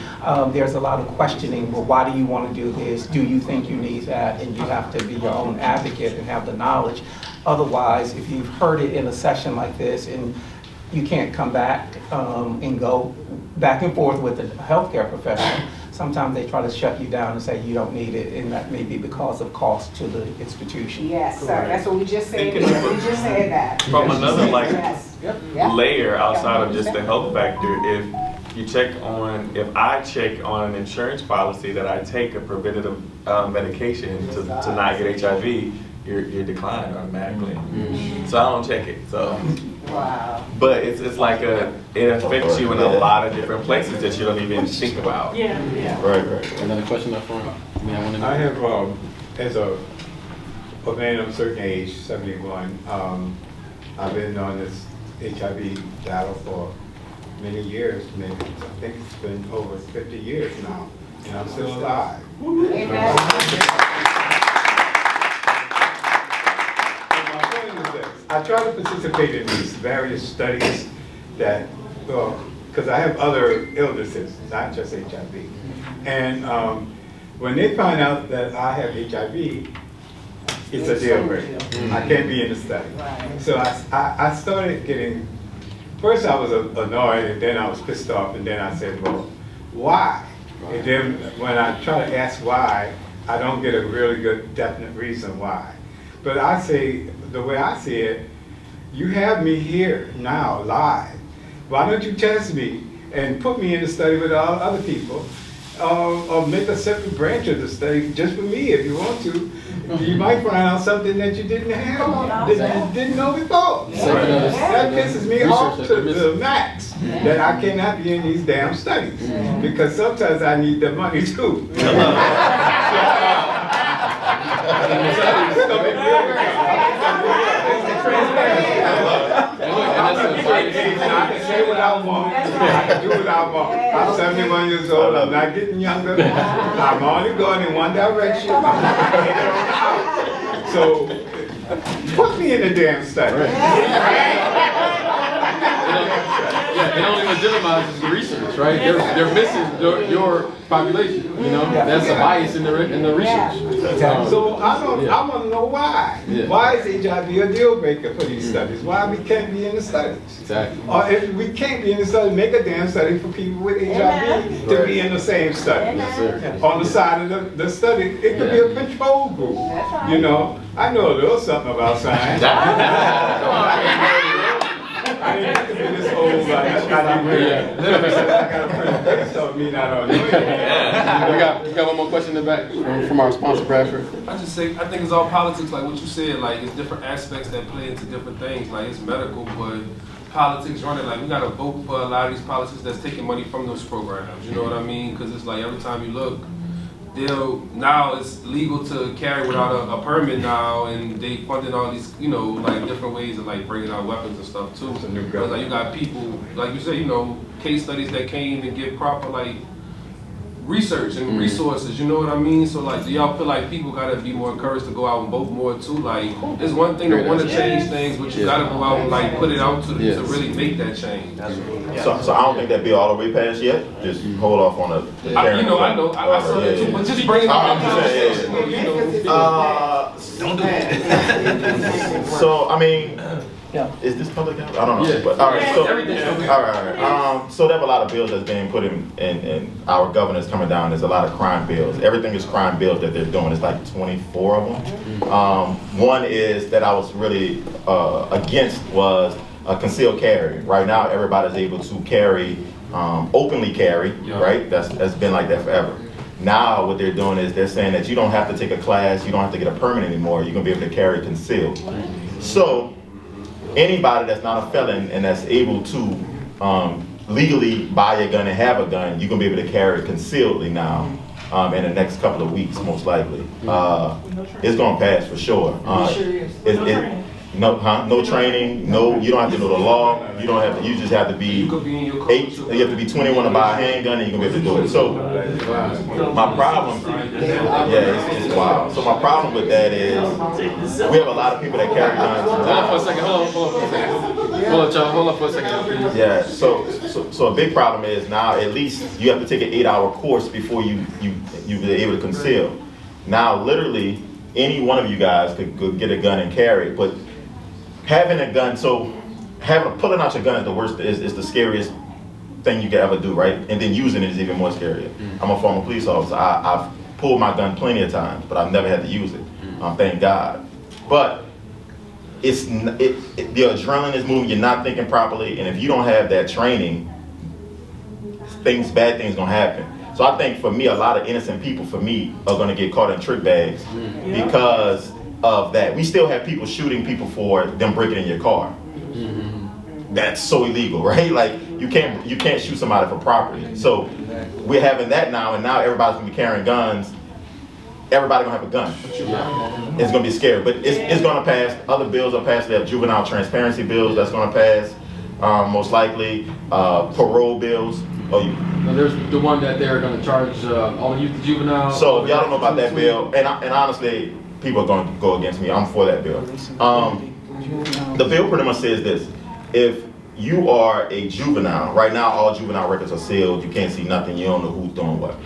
there's a lot of questioning. Well, why do you want to do this? Do you think you need that? And you have to be your own advocate and have the knowledge. Otherwise, if you've heard it in a session like this and you can't come back and go back and forth with a healthcare professional, sometimes they try to shut you down and say you don't need it, and that may be because of cost to the institution. Yes, sir, that's what we just said. We just said that. From another like Yes. layer outside of just the health factor, if you check on, if I check on an insurance policy that I take a preventative medication to not get HIV, you're declined automatically. So I don't check it. So, Wow. but it's like it affects you in a lot of different places that you don't even think about. Yeah. Right. Another question up front. I have, as a man of a certain age, 71, I've been on this HIV battle for many years, maybe, I think it's been over 50 years now, and I'm still alive. Amen. I try to participate in these various studies that, because I have other illnesses, not just HIV. And when they find out that I have HIV, it's a deal breaker. I can't be in the study. So I started getting, first I was annoyed, and then I was pissed off, and then I said, well, why? And then when I try to ask why, I don't get a really good definite reason why. But I say, the way I see it, you have me here now, live. Why don't you test me and put me in the study with all other people, or make a separate branch of the study just for me if you want to. You might find out something that you didn't have, didn't know before. That pisses me off to the max, that I cannot be in these damn studies, because sometimes I need the money too. I can say what I want. I can do what I want. I'm 71 years old. I'm not getting younger. I'm only going in one direction. So put me in the damn study. Yeah, it only legitimizes the research, right? They're missing your population, you know? That's a bias in the research. So I want to know why. Yeah. Why is HIV a deal breaker for these studies? Why we can't be in the studies? Exactly. Or if we can't be in the study, make a damn study for people with HIV to be in the same study. Yes, sir. On the side of the study, it could be a control group. You know, I know a little something about science. I didn't have to be this old, but I got a pretty face, don't mean I don't know it. We got one more question in the back from our sponsor, Bradford. I just say, I think it's all politics, like what you said, like it's different aspects that play into different things, like it's medical, but politics running, like we gotta vote for a lot of these policies that's taking money from those programs, you know what I mean? Because it's like every time you look, now it's legal to carry without a permit now, and they funded all these, you know, like different ways of like bringing out weapons and stuff too. Because like you got people, like you say, you know, case studies that came and get proper like research and resources, you know what I mean? So like, do y'all feel like people gotta be more encouraged to go out and vote more too? Like, it's one thing to want to change things, but you gotta go out and like put it out to really make that change. So I don't think that bill all the way passed yet. Just hold off on the I know, I saw that too, but just bring it up. I'm just saying, don't do that. So I mean, is this public? I don't know. Yeah. But, all right. So all right. So there are a lot of bills that's being put in our governor's coming down. There's a lot of crime bills. Everything is crime bills that they're doing. It's like 24 of them. One is that I was really against was concealed carry. Right now, everybody's able to carry, openly carry, right? That's been like that forever. Now, what they're doing is they're saying that you don't have to take a class, you don't have to get a permit anymore. You're gonna be able to carry concealed. So, anybody that's not a felon and that's able to legally buy a gun and have a gun, you're gonna be able to carry it concealedly now. In the next couple of weeks, most likely. It's gonna pass for sure. No training, you don't have to know the law, you just have to be you have to be 21 to buy a handgun and you're gonna be able to do it. So my problem, it's wild. So my problem with that is we have a lot of people that carry guns. Hold on for a second, hold on for a second. Hold on for a second. Yeah, so a big problem is now at least you have to take an 8-hour course before you be able to conceal. Now literally any one of you guys could get a gun and carry it, but having a gun, pulling out your gun is the worst, is the scariest thing you could ever do, right? And then using it is even more scarier. I'm a former police officer. I've pulled my gun plenty of times, but I've never had to use it. Thank God. But the adrenaline is moving. You're not thinking properly, and if you don't have that training, bad things gonna happen. So I think for me, a lot of innocent people, are gonna get caught in trick bags because of that. We still have people shooting people for them breaking in your car. That's so illegal, right? Like you can't shoot somebody for property. So we're having that now, and now everybody's gonna be carrying guns. Everybody gonna have a gun. It's gonna be scary, but it's gonna pass. Other bills are passed. They have juvenile transparency bills that's gonna pass, most likely. Parole bills. There's the one that they're gonna charge all the youth to juvenile. So if y'all don't know about that bill, and honestly, people are going to go against me. I'm for that bill. The bill pretty much says this: if you are a juvenile, right now all juvenile records are sealed. You can't see nothing. You don't know who's doing what.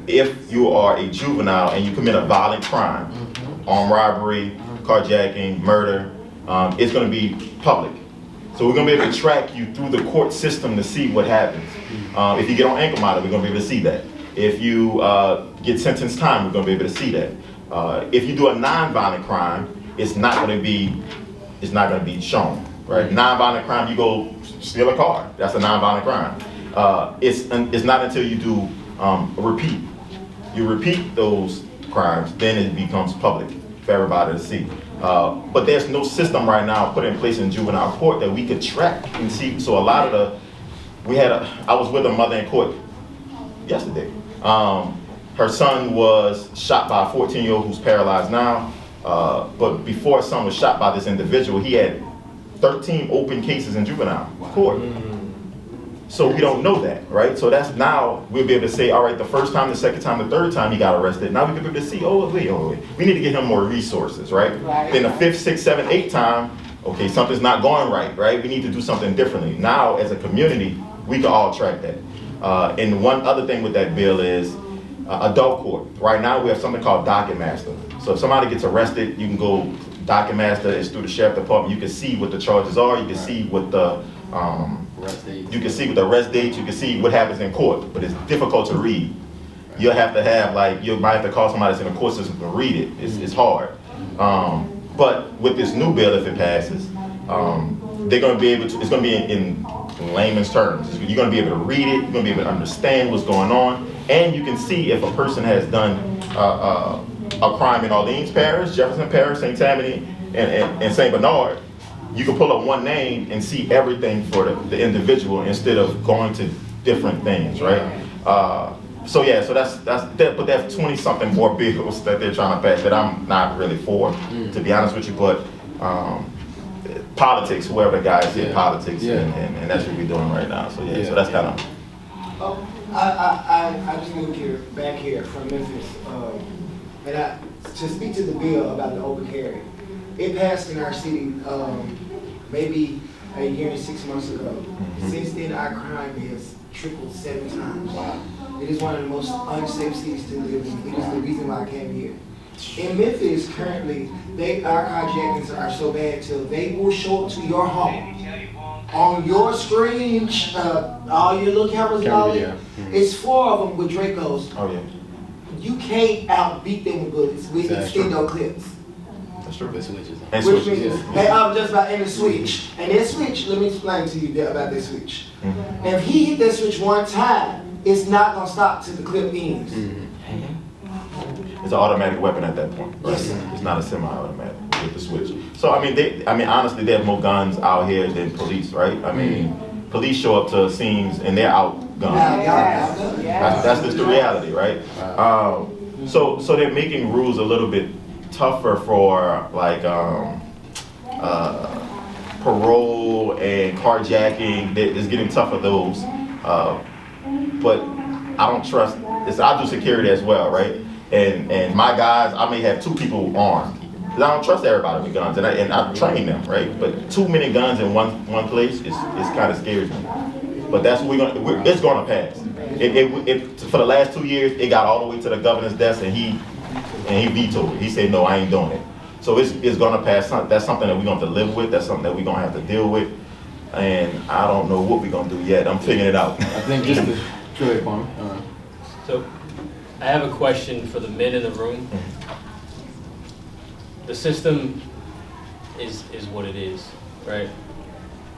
If you are a juvenile and you commit a violent crime, armed robbery, carjacking, murder, it's going to be public. So we're going to be able to track you through the court system to see what happens. If you get on ankle monitor, we're going to be able to see that. If you get sentenced time, we're going to be able to see that. If you do a non-violent crime, it's not going to be shown, right? Non-violent crime, you go steal a car. That's a non-violent crime. It's not until you do repeat. You repeat those crimes, then it becomes public for everybody to see. But there's no system right now put in place in juvenile court that we could track and see. So a lot of I was with a mother in court yesterday. Her son was shot by a 14-year-old who's paralyzed now. But before his son was shot by this individual, he had 13 open cases in juvenile court. So we don't know that, right? So that's now, we'll be able to say, all right, the first time, the second time, the third time he got arrested. Now we can be able to see, wait. We need to get him more resources, right? Then the fifth, sixth, seventh, eighth time, Okay, something's not going right? We need to do something differently. Now, as a community, we can all track that. And one other thing with that bill is adult court. Right now, we have something called Docket Master. So if somebody gets arrested, you can go Docket Master. It's through the sheriff department. You can see what the charges are. You can see what the you can see what the arrest dates. You can see what happens in court. But it's difficult to read. You'll have to have you might have to call somebody that's in the court system to read it. It's hard. But with this new bill, if it passes, they're going to be able to. It's going to be in layman's terms. You're going to be able to read it. You're going to be able to understand what's going on, and you can see if a person has done a crime in Orleans Parish, Jefferson Parish, St. Tammany, and St. Bernard. You can pull up one name and see everything for the individual instead of going to different things, right? So that's 20 something more bills that they're trying to pass that I'm not really for, to be honest with you. But politics, whoever the guy is in politics, and that's what we're doing right now. So so that's kind of. I just moved back here from Memphis, and to speak to the bill about the open carry. It passed in our city maybe a year and 6 months ago. Since then, our crime has tripled 7 times. Wow. It is one of the most unsafe cities to live in. It is the reason why I came here. In Memphis, currently, our carjackings are so bad till they will show up to your home. On your screen, all your little cameras and all that, it's 4 of them with Dracos. Oh yeah. You can't outbeat them with bullets with extendo clips. That's true. The switches. Which means, hey, I'm just about in the switch. And that switch, let me explain to you about that switch. Now, if he hit that switch one time, it's not going to stop till the clip ends. It's an automatic weapon at that point. Right? Yes, sir. It's not a semi-automatic with the switch. So honestly, they have more guns out here than police, right? I mean, police show up to scenes and they're outgunned. That's just the reality, right? So they're making rules a little bit tougher for like parole and carjacking. It's getting tougher those. But I don't trust. I do security as well, right? And my guys, I may have 2 people armed. I don't trust everybody with guns, and I train them, right? But too many guns in one place is kind of scares me. But that's what it's gonna pass. For the last 2 years, it got all the way to the governor's desk, and he vetoed it. He said, no, I ain't doing it. So it's gonna pass. That's something that we're gonna have to live with. That's something that we're gonna have to deal with. And I don't know what we're gonna do yet. I'm figuring it out. I think just to go ahead, Kwame. So I have a question for the men in the room. The system is what it is, right?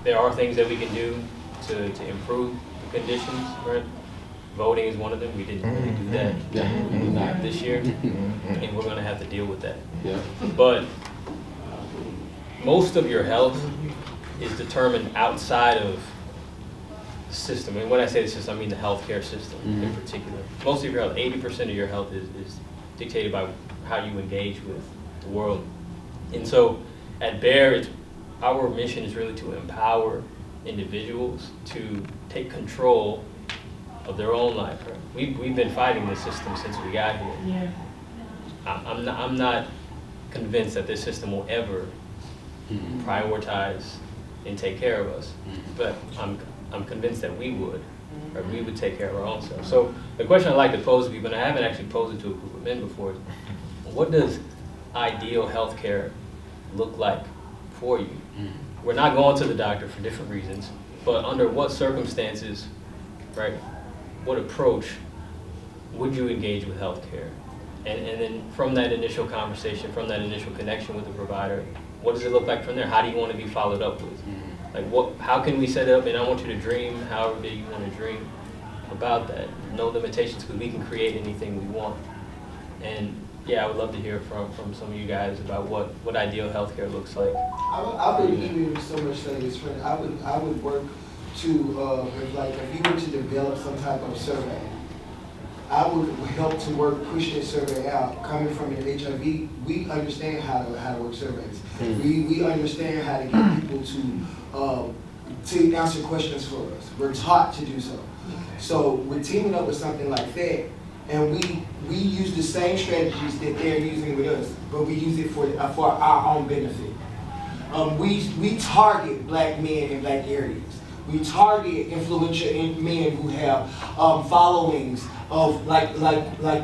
There are things that we can do to improve the conditions, right? Voting is one of them. We didn't really do that not this year, and we're gonna have to deal with that. Yeah. But most of your health is determined outside of the system. And when I say the system, I mean the healthcare system in particular. Most of your health, 80% of your health is dictated by how you engage with the world. And so at Bear, our mission is really to empower individuals to take control of their own life. Right? We've been fighting this system since we got here. Yeah. I'm not convinced that this system will ever prioritize and take care of us, but I'm convinced that we would, or we would take care of our own selves. So the question I'd like to pose to people, and I haven't actually posed it to a group of men before, is what does ideal healthcare look like for you? We're not going to the doctor for different reasons, but under what circumstances, right, what approach would you engage with healthcare? And then from that initial conversation, from that initial connection with the provider, what does it look like from there? How do you want to be followed up with? Like how can we set it up? And I want you to dream however big you want to dream about that. No limitations, because we can create anything we want. And yeah, I would love to hear from some of you guys about what ideal healthcare looks like. I would even so much say this, friend. I would work to if you were to develop some type of survey, I would help to push this survey out. Coming from an HIV, we understand how to work surveys. We understand how to get people to answer questions for us. We're taught to do so. So we're teaming up with something like that, and we use the same strategies that they're using with us, but we use it for our own benefit. We target black men in black areas. We target influential men who have followings of like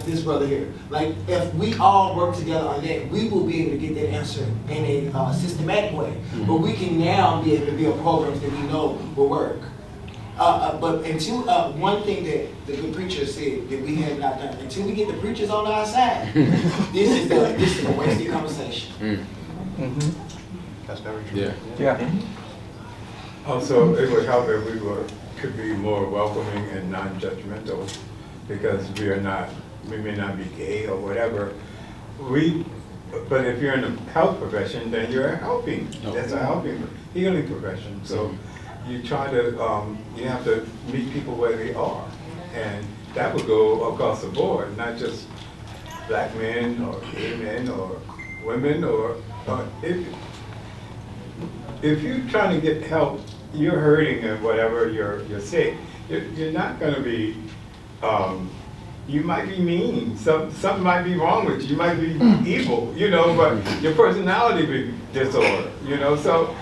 this brother here. Like if we all work together on that, we will be able to get that answer in a systematic way. But we can now be able to build programs that we know will work. But until one thing that the good preacher said that we have not done, until we get the preachers on our side, this is a wasted conversation. That's very true. Yeah. Also, it would help if we could be more welcoming and non-judgmental, because we may not be gay or whatever. But if you're in the health profession, then you're helping. That's a healing profession. So you try to, you have to meet people where they are. And that would go across the board, not just black men or gay men or women or if you're trying to get help, you're hurting or whatever, you're sick, you're not going to be, you might be mean, something might be wrong with you, you might be evil, but your personality be disorder, so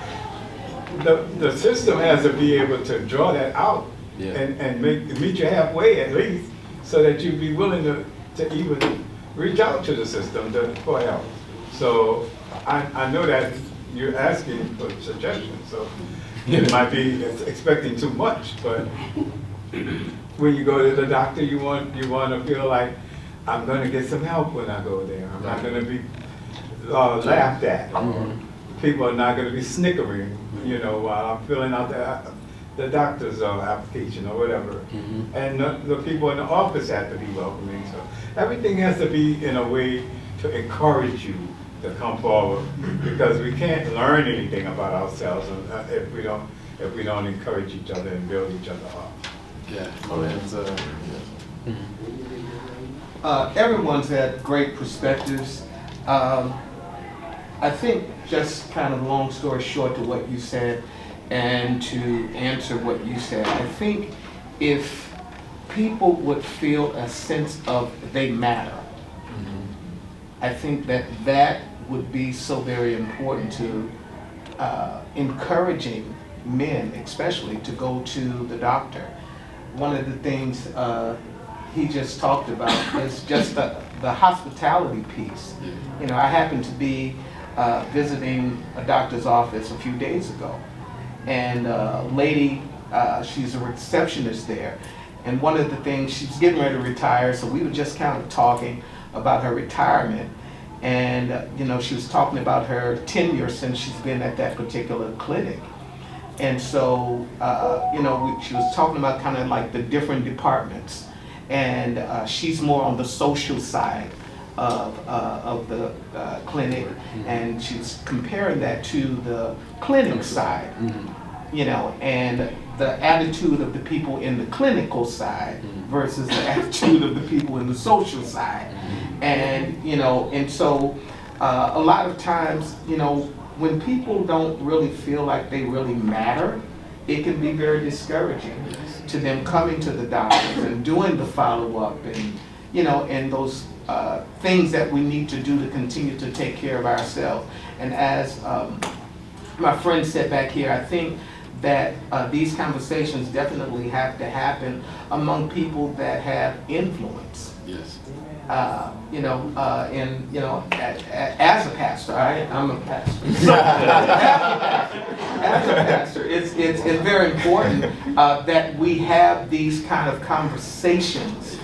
the system has to be able to draw that out and meet you halfway at least, so that you'd be willing to even reach out to the system for help. So I know that you're asking for suggestions, so it might be expecting too much, but when you go to the doctor, you want to feel like I'm going to get some help when I go there. I'm not going to be laughed at. People are not going to be snickering, while I'm filling out the doctor's application or whatever. And the people in the office have to be welcoming. So everything has to be in a way to encourage you to come forward, because we can't learn anything about ourselves if we don't encourage each other and build each other up. Everyone's had great perspectives. I think, just kind of long story short to what you said, and to answer what you said, I think if people would feel a sense of they matter, I think that would be so very important to encouraging men, especially, to go to the doctor. One of the things he just talked about is just the hospitality piece. I happened to be visiting a doctor's office a few days ago, and a lady, she's a receptionist there, and one of the things, she's getting ready to retire, so we were just kind of talking about her retirement, and she was talking about her tenure since she's been at that particular clinic. And so, she was talking about kind of like the different departments, and she's more on the social side of the clinic, and she's comparing that to the clinic side, and the attitude of the people in the clinical side versus the attitude of the people in the social side. And, and so a lot of times, when people don't really feel like they really matter, it can be very discouraging to them coming to the doctors and doing the follow-up and, and those things that we need to do to continue to take care of ourselves. And as my friend said back here, I think that these conversations definitely have to happen among people that have influence. Yes. As a pastor, I'm a pastor. As a pastor, it's very important that we have these kind of conversations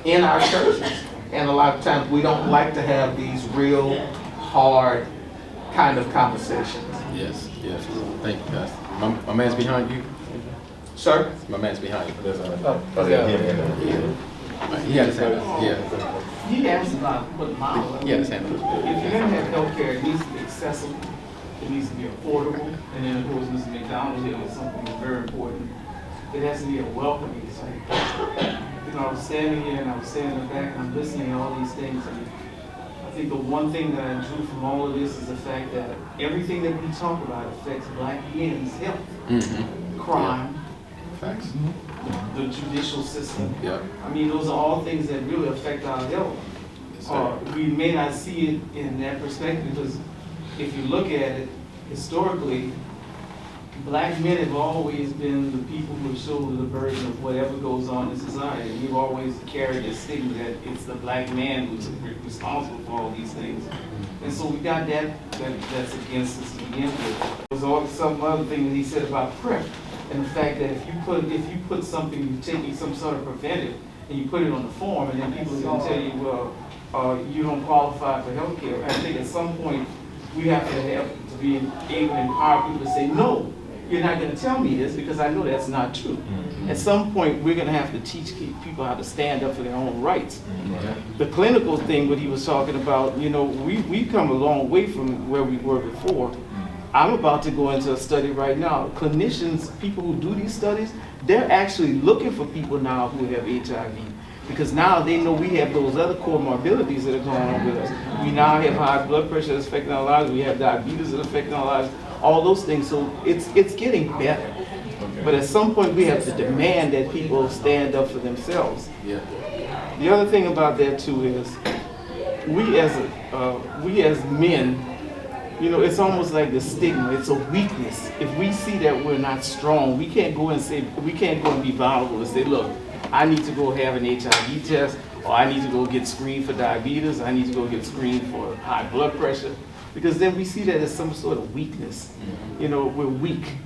in our churches. And a lot of times we don't like to have these real hard kind of conversations. Yes. Thank you, Pastor. My man's behind you. Sir? My man's behind you. He had his hand up. He asked about what model. He had his hand up. If you're going to have healthcare, it needs to be accessible, it needs to be affordable, and then of course Mr. McDonald here was something that's very important. It has to be a welcoming site. I was standing here and I was standing in the back and I'm listening to all these things, and I think the one thing that I drew from all of this is the fact that everything that we talk about affects black men's health. Crime. Facts. The judicial system. Yep. I mean, those are all things that really affect our health. We may not see it in that perspective, because if you look at it, historically, black men have always been the people who shoulder the burden of whatever goes on in society. We've always carried this stigma that it's the black man who's responsible for all these things. And so we got that's against us to begin with. There was some other thing that he said about PrEP, and the fact that if you put something, you're taking some sort of preventive, and you put it on the form, and then people are going to tell you, well, you don't qualify for health care. I think at some point we have to be able to empower people to say, no, you're not going to tell me this because I know that's not true. Mm-hmm. At some point, we're going to have to teach people how to stand up for their own rights. Mm-hmm. The clinical thing, what he was talking about, you know, we've come a long way from where we were before. I'm about to go into a study right now. Clinicians, people who do these studies, they're actually looking for people now who have HIV. Because now they know we have those other comorbidities that are going on with us. We now have high blood pressure that's affecting our lives. We have diabetes that's affecting our lives. All those things. So it's getting better. Okay. But at some point we have to demand that people stand up for themselves. Yeah. The other thing about that too is we as men, you know, it's almost like the stigma. It's a weakness. If we see that we're not strong, we can't go and be vulnerable and say, look, I need to go have an HIV test, or I need to go get screened for diabetes, I need to go get screened for high blood pressure, because then we see that as some sort of weakness. Mm-hmm. You know, we're weak.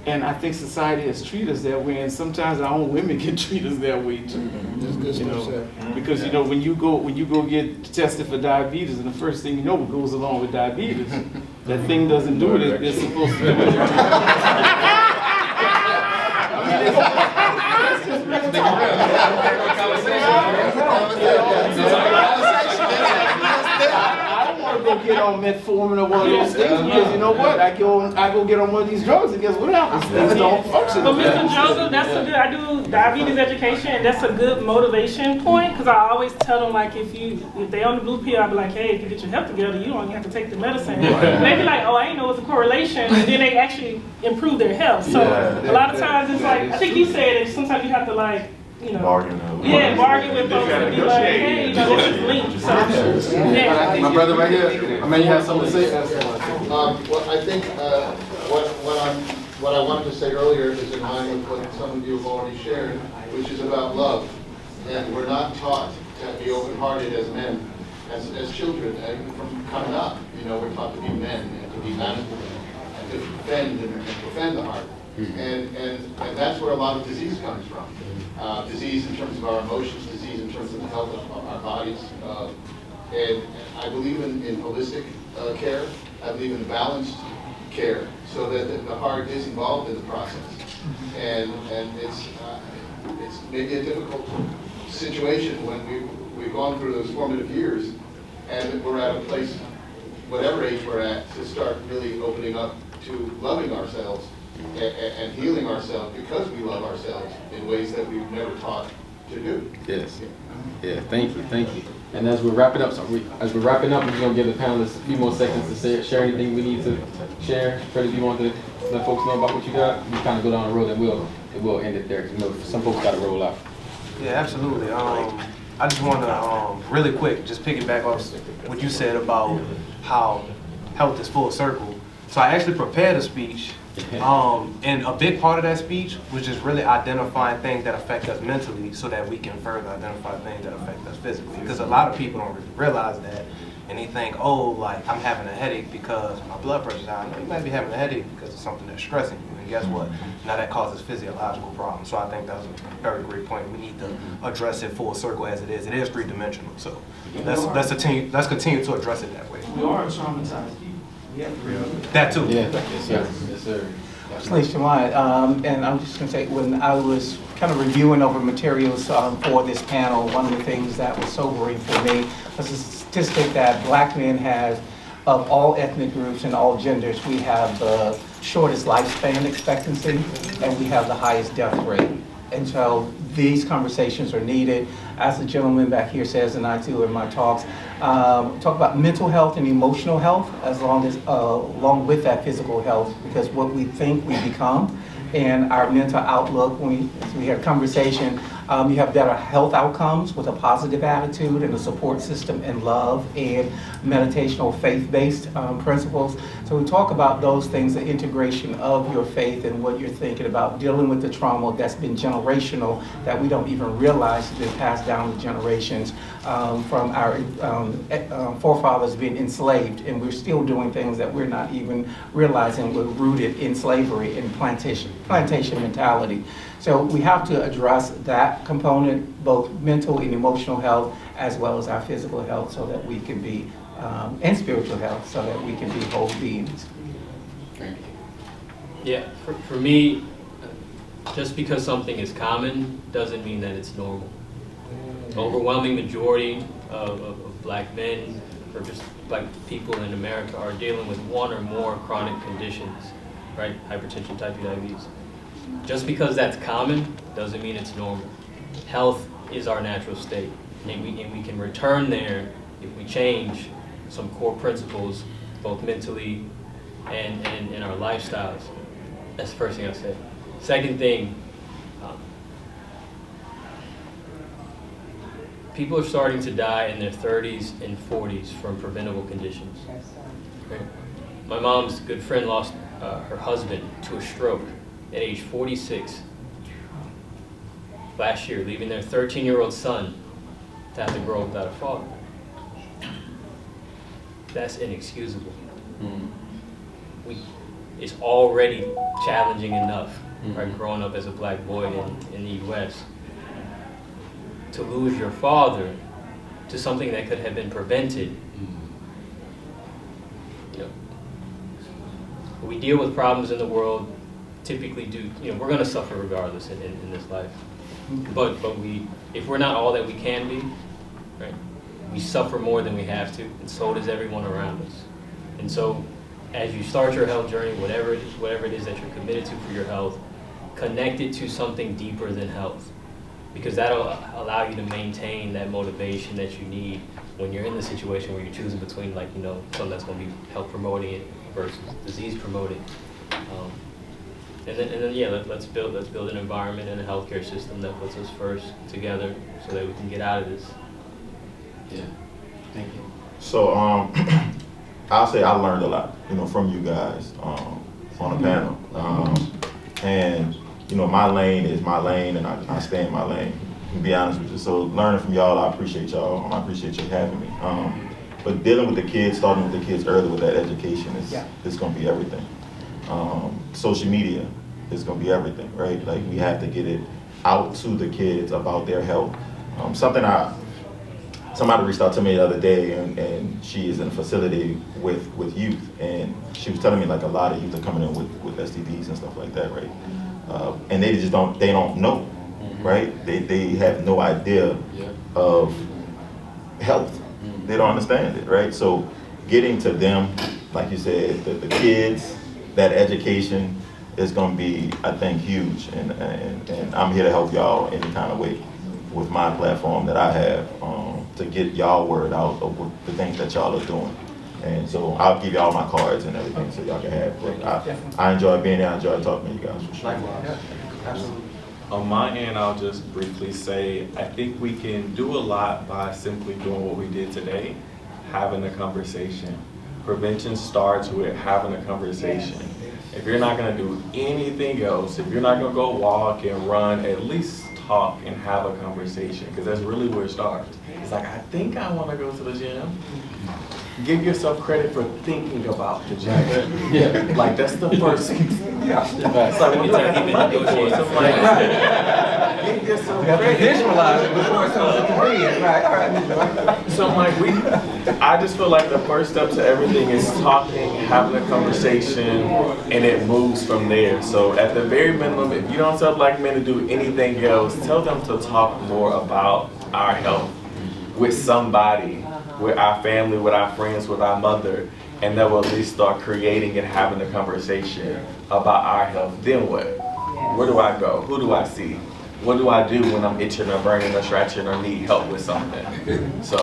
And I think society has treated us that way, and sometimes our own women get treated that way too. Mm-hmm. You know, because you know when you go get tested for diabetes, and the first thing you know what goes along with diabetes, that thing doesn't do what it's supposed to do. I don't want to go get on metformin or one of those things because you know what? I go get on one of these drugs and guess what happens? Things don't function. But Mr. Joseph, I do diabetes education, and that's a good motivation point because I always tell them like if they on the blue pill, I be like, hey, if you get your health together, you don't even have to take the medicine. They be like, oh, I ain't know it's a correlation, and then they actually improve their health. So a lot of times it's like I think you said that sometimes you have to like. You know, bargain with folks and be like, hey, you know, this is linked. So, yeah. My brother right here, I mean, you have something to say? Well, I think what I wanted to say earlier is in line with what some of you have already shared, which is about love. And we're not taught to be open-hearted as men, as children, from coming up. You know, we're taught to be men and to be manageable and to defend the heart. And that's where a lot of disease comes from. Disease in terms of our emotions, disease in terms of the health of our bodies. And I believe in holistic care. I believe in balanced care so that the heart is involved in the process. And it's maybe a difficult situation when we've gone through those formative years and we're at a place, whatever age we're at, to start really opening up to loving ourselves and healing ourselves because we love ourselves in ways that we've never taught to do. Yes. Yeah. Thank you. And as we're wrapping up, we're just gonna give the panelists a few more seconds to share anything we need to share. Freddie, do you want to let folks know about what you got? We kind of go down the road and we'll end it there. You know, some folks got to roll out. Yeah, absolutely. I just want to really quick just piggyback off what you said about how health is full circle. So I actually prepared a speech. And a big part of that speech was just really identifying things that affect us mentally so that we can further identify things that affect us physically. Because a lot of people don't really realize that and they think, oh, like I'm having a headache because my blood pressure's high. No, you might be having a headache because of something that's stressing you. And guess what? Now that causes physiological problems. So I think that was a very great point. We need to address it full circle as it is. It is three-dimensional. So let's continue to address it that way. We are traumatized people. Yeah, that too. Yeah, yes, sir. Slash Jamai, and I'm just going to say, when I was kind of reviewing over materials for this panel, one of the things that was sobering for me was a statistic that black men have, of all ethnic groups and all genders, we have the shortest lifespan expectancy, and we have the highest death rate. And so these conversations are needed. As the gentleman back here says, and I too in my talks, talk about mental health and emotional health along with that physical health, because what we think we become and our mental outlook, when we had a conversation, You have better health outcomes with a positive attitude and a support system and love and meditational faith-based principles. So we talk about those things, the integration of your faith and what you're thinking about, dealing with the trauma that's been generational that we don't even realize has been passed down to generations from our forefathers being enslaved, and we're still doing things that we're not even realizing were rooted in slavery and plantation mentality. So we have to address that component, both mental and emotional health, as well as our physical health, so that we can be, and spiritual health, so that we can be whole beings. Yeah, for me, just because something is common doesn't mean that it's normal. The overwhelming majority of black men, or just black people in America, are dealing with one or more chronic conditions, right? Hypertension, type 2 diabetes. Just because that's common doesn't mean it's normal. Health is our natural state, and we can return there if we change some core principles, both mentally and in our lifestyles. That's the first thing I say. Second thing, people are starting to die in their 30s and 40s from preventable conditions. Okay? My mom's good friend lost her husband to a stroke at age 46 last year, leaving their 13-year-old son to have to grow up without a father. That's inexcusable. It's already challenging enough, right, growing up as a black boy in the U.S. to lose your father to something that could have been prevented. You know, we deal with problems in the world, typically we're going to suffer regardless in this life. But if we're not all that we can be, right, we suffer more than we have to, and so does everyone around us. And so, as you start your health journey, whatever it is that you're committed to for your health, connect it to something deeper than health, because that'll allow you to maintain that motivation that you need when you're in the situation where you're choosing between, something that's going to be health promoting versus disease promoting. And then let's build an environment and a healthcare system that puts us first together, so that we can get out of this. Yeah, thank you. So I'll say I learned a lot, from you guys on the panel. And my lane is my lane, and I stay in my lane, to be honest with you. So learning from y'all, I appreciate y'all. I appreciate you having me. But dealing with the kids, starting with the kids early with that education is going to be everything. Social media is going to be everything, right? Like, we have to get it out to the kids about their health. Somebody reached out to me the other day, and she is in a facility with youth, and she was telling me a lot of youth are coming in with STDs and stuff like that, right? And they just don't know, right? They have no idea of health. They don't understand it, right? So getting to them, like you said, the kids, that education is going to be, I think, huge, and I'm here to help y'all any kind of way with my platform that I have, to get y'all word out of the things that y'all are doing. And so I'll give y'all my cards and everything so y'all can have. But I enjoy being there. I enjoy talking to you guys, for sure. Likewise. Absolutely. On my end, I'll just briefly say, I think we can do a lot by simply doing what we did today, having a conversation. Prevention starts with having a conversation. If you're not gonna do anything else, if you're not gonna go walk and run, at least talk and have a conversation, because that's really where it starts. It's like, I think I wanna go to the gym. Give yourself credit for thinking about the gym. Yeah. Like, that's the first. It's like, when you're like, I'm money for it. So I'm like, give yourself credit. Visualize it before it comes to be. Right. So I'm like, I just feel like the first step to everything is talking, having a conversation, and it moves from there. So at the very minimum, if you don't tell black men to do anything else, tell them to talk more about our health with somebody, with our family, with our friends, with our mother, and that will at least start creating and having a conversation about our health. Then what? Where do I go? Who do I see? What do I do when I'm itching or burning or scratching or need help with something? So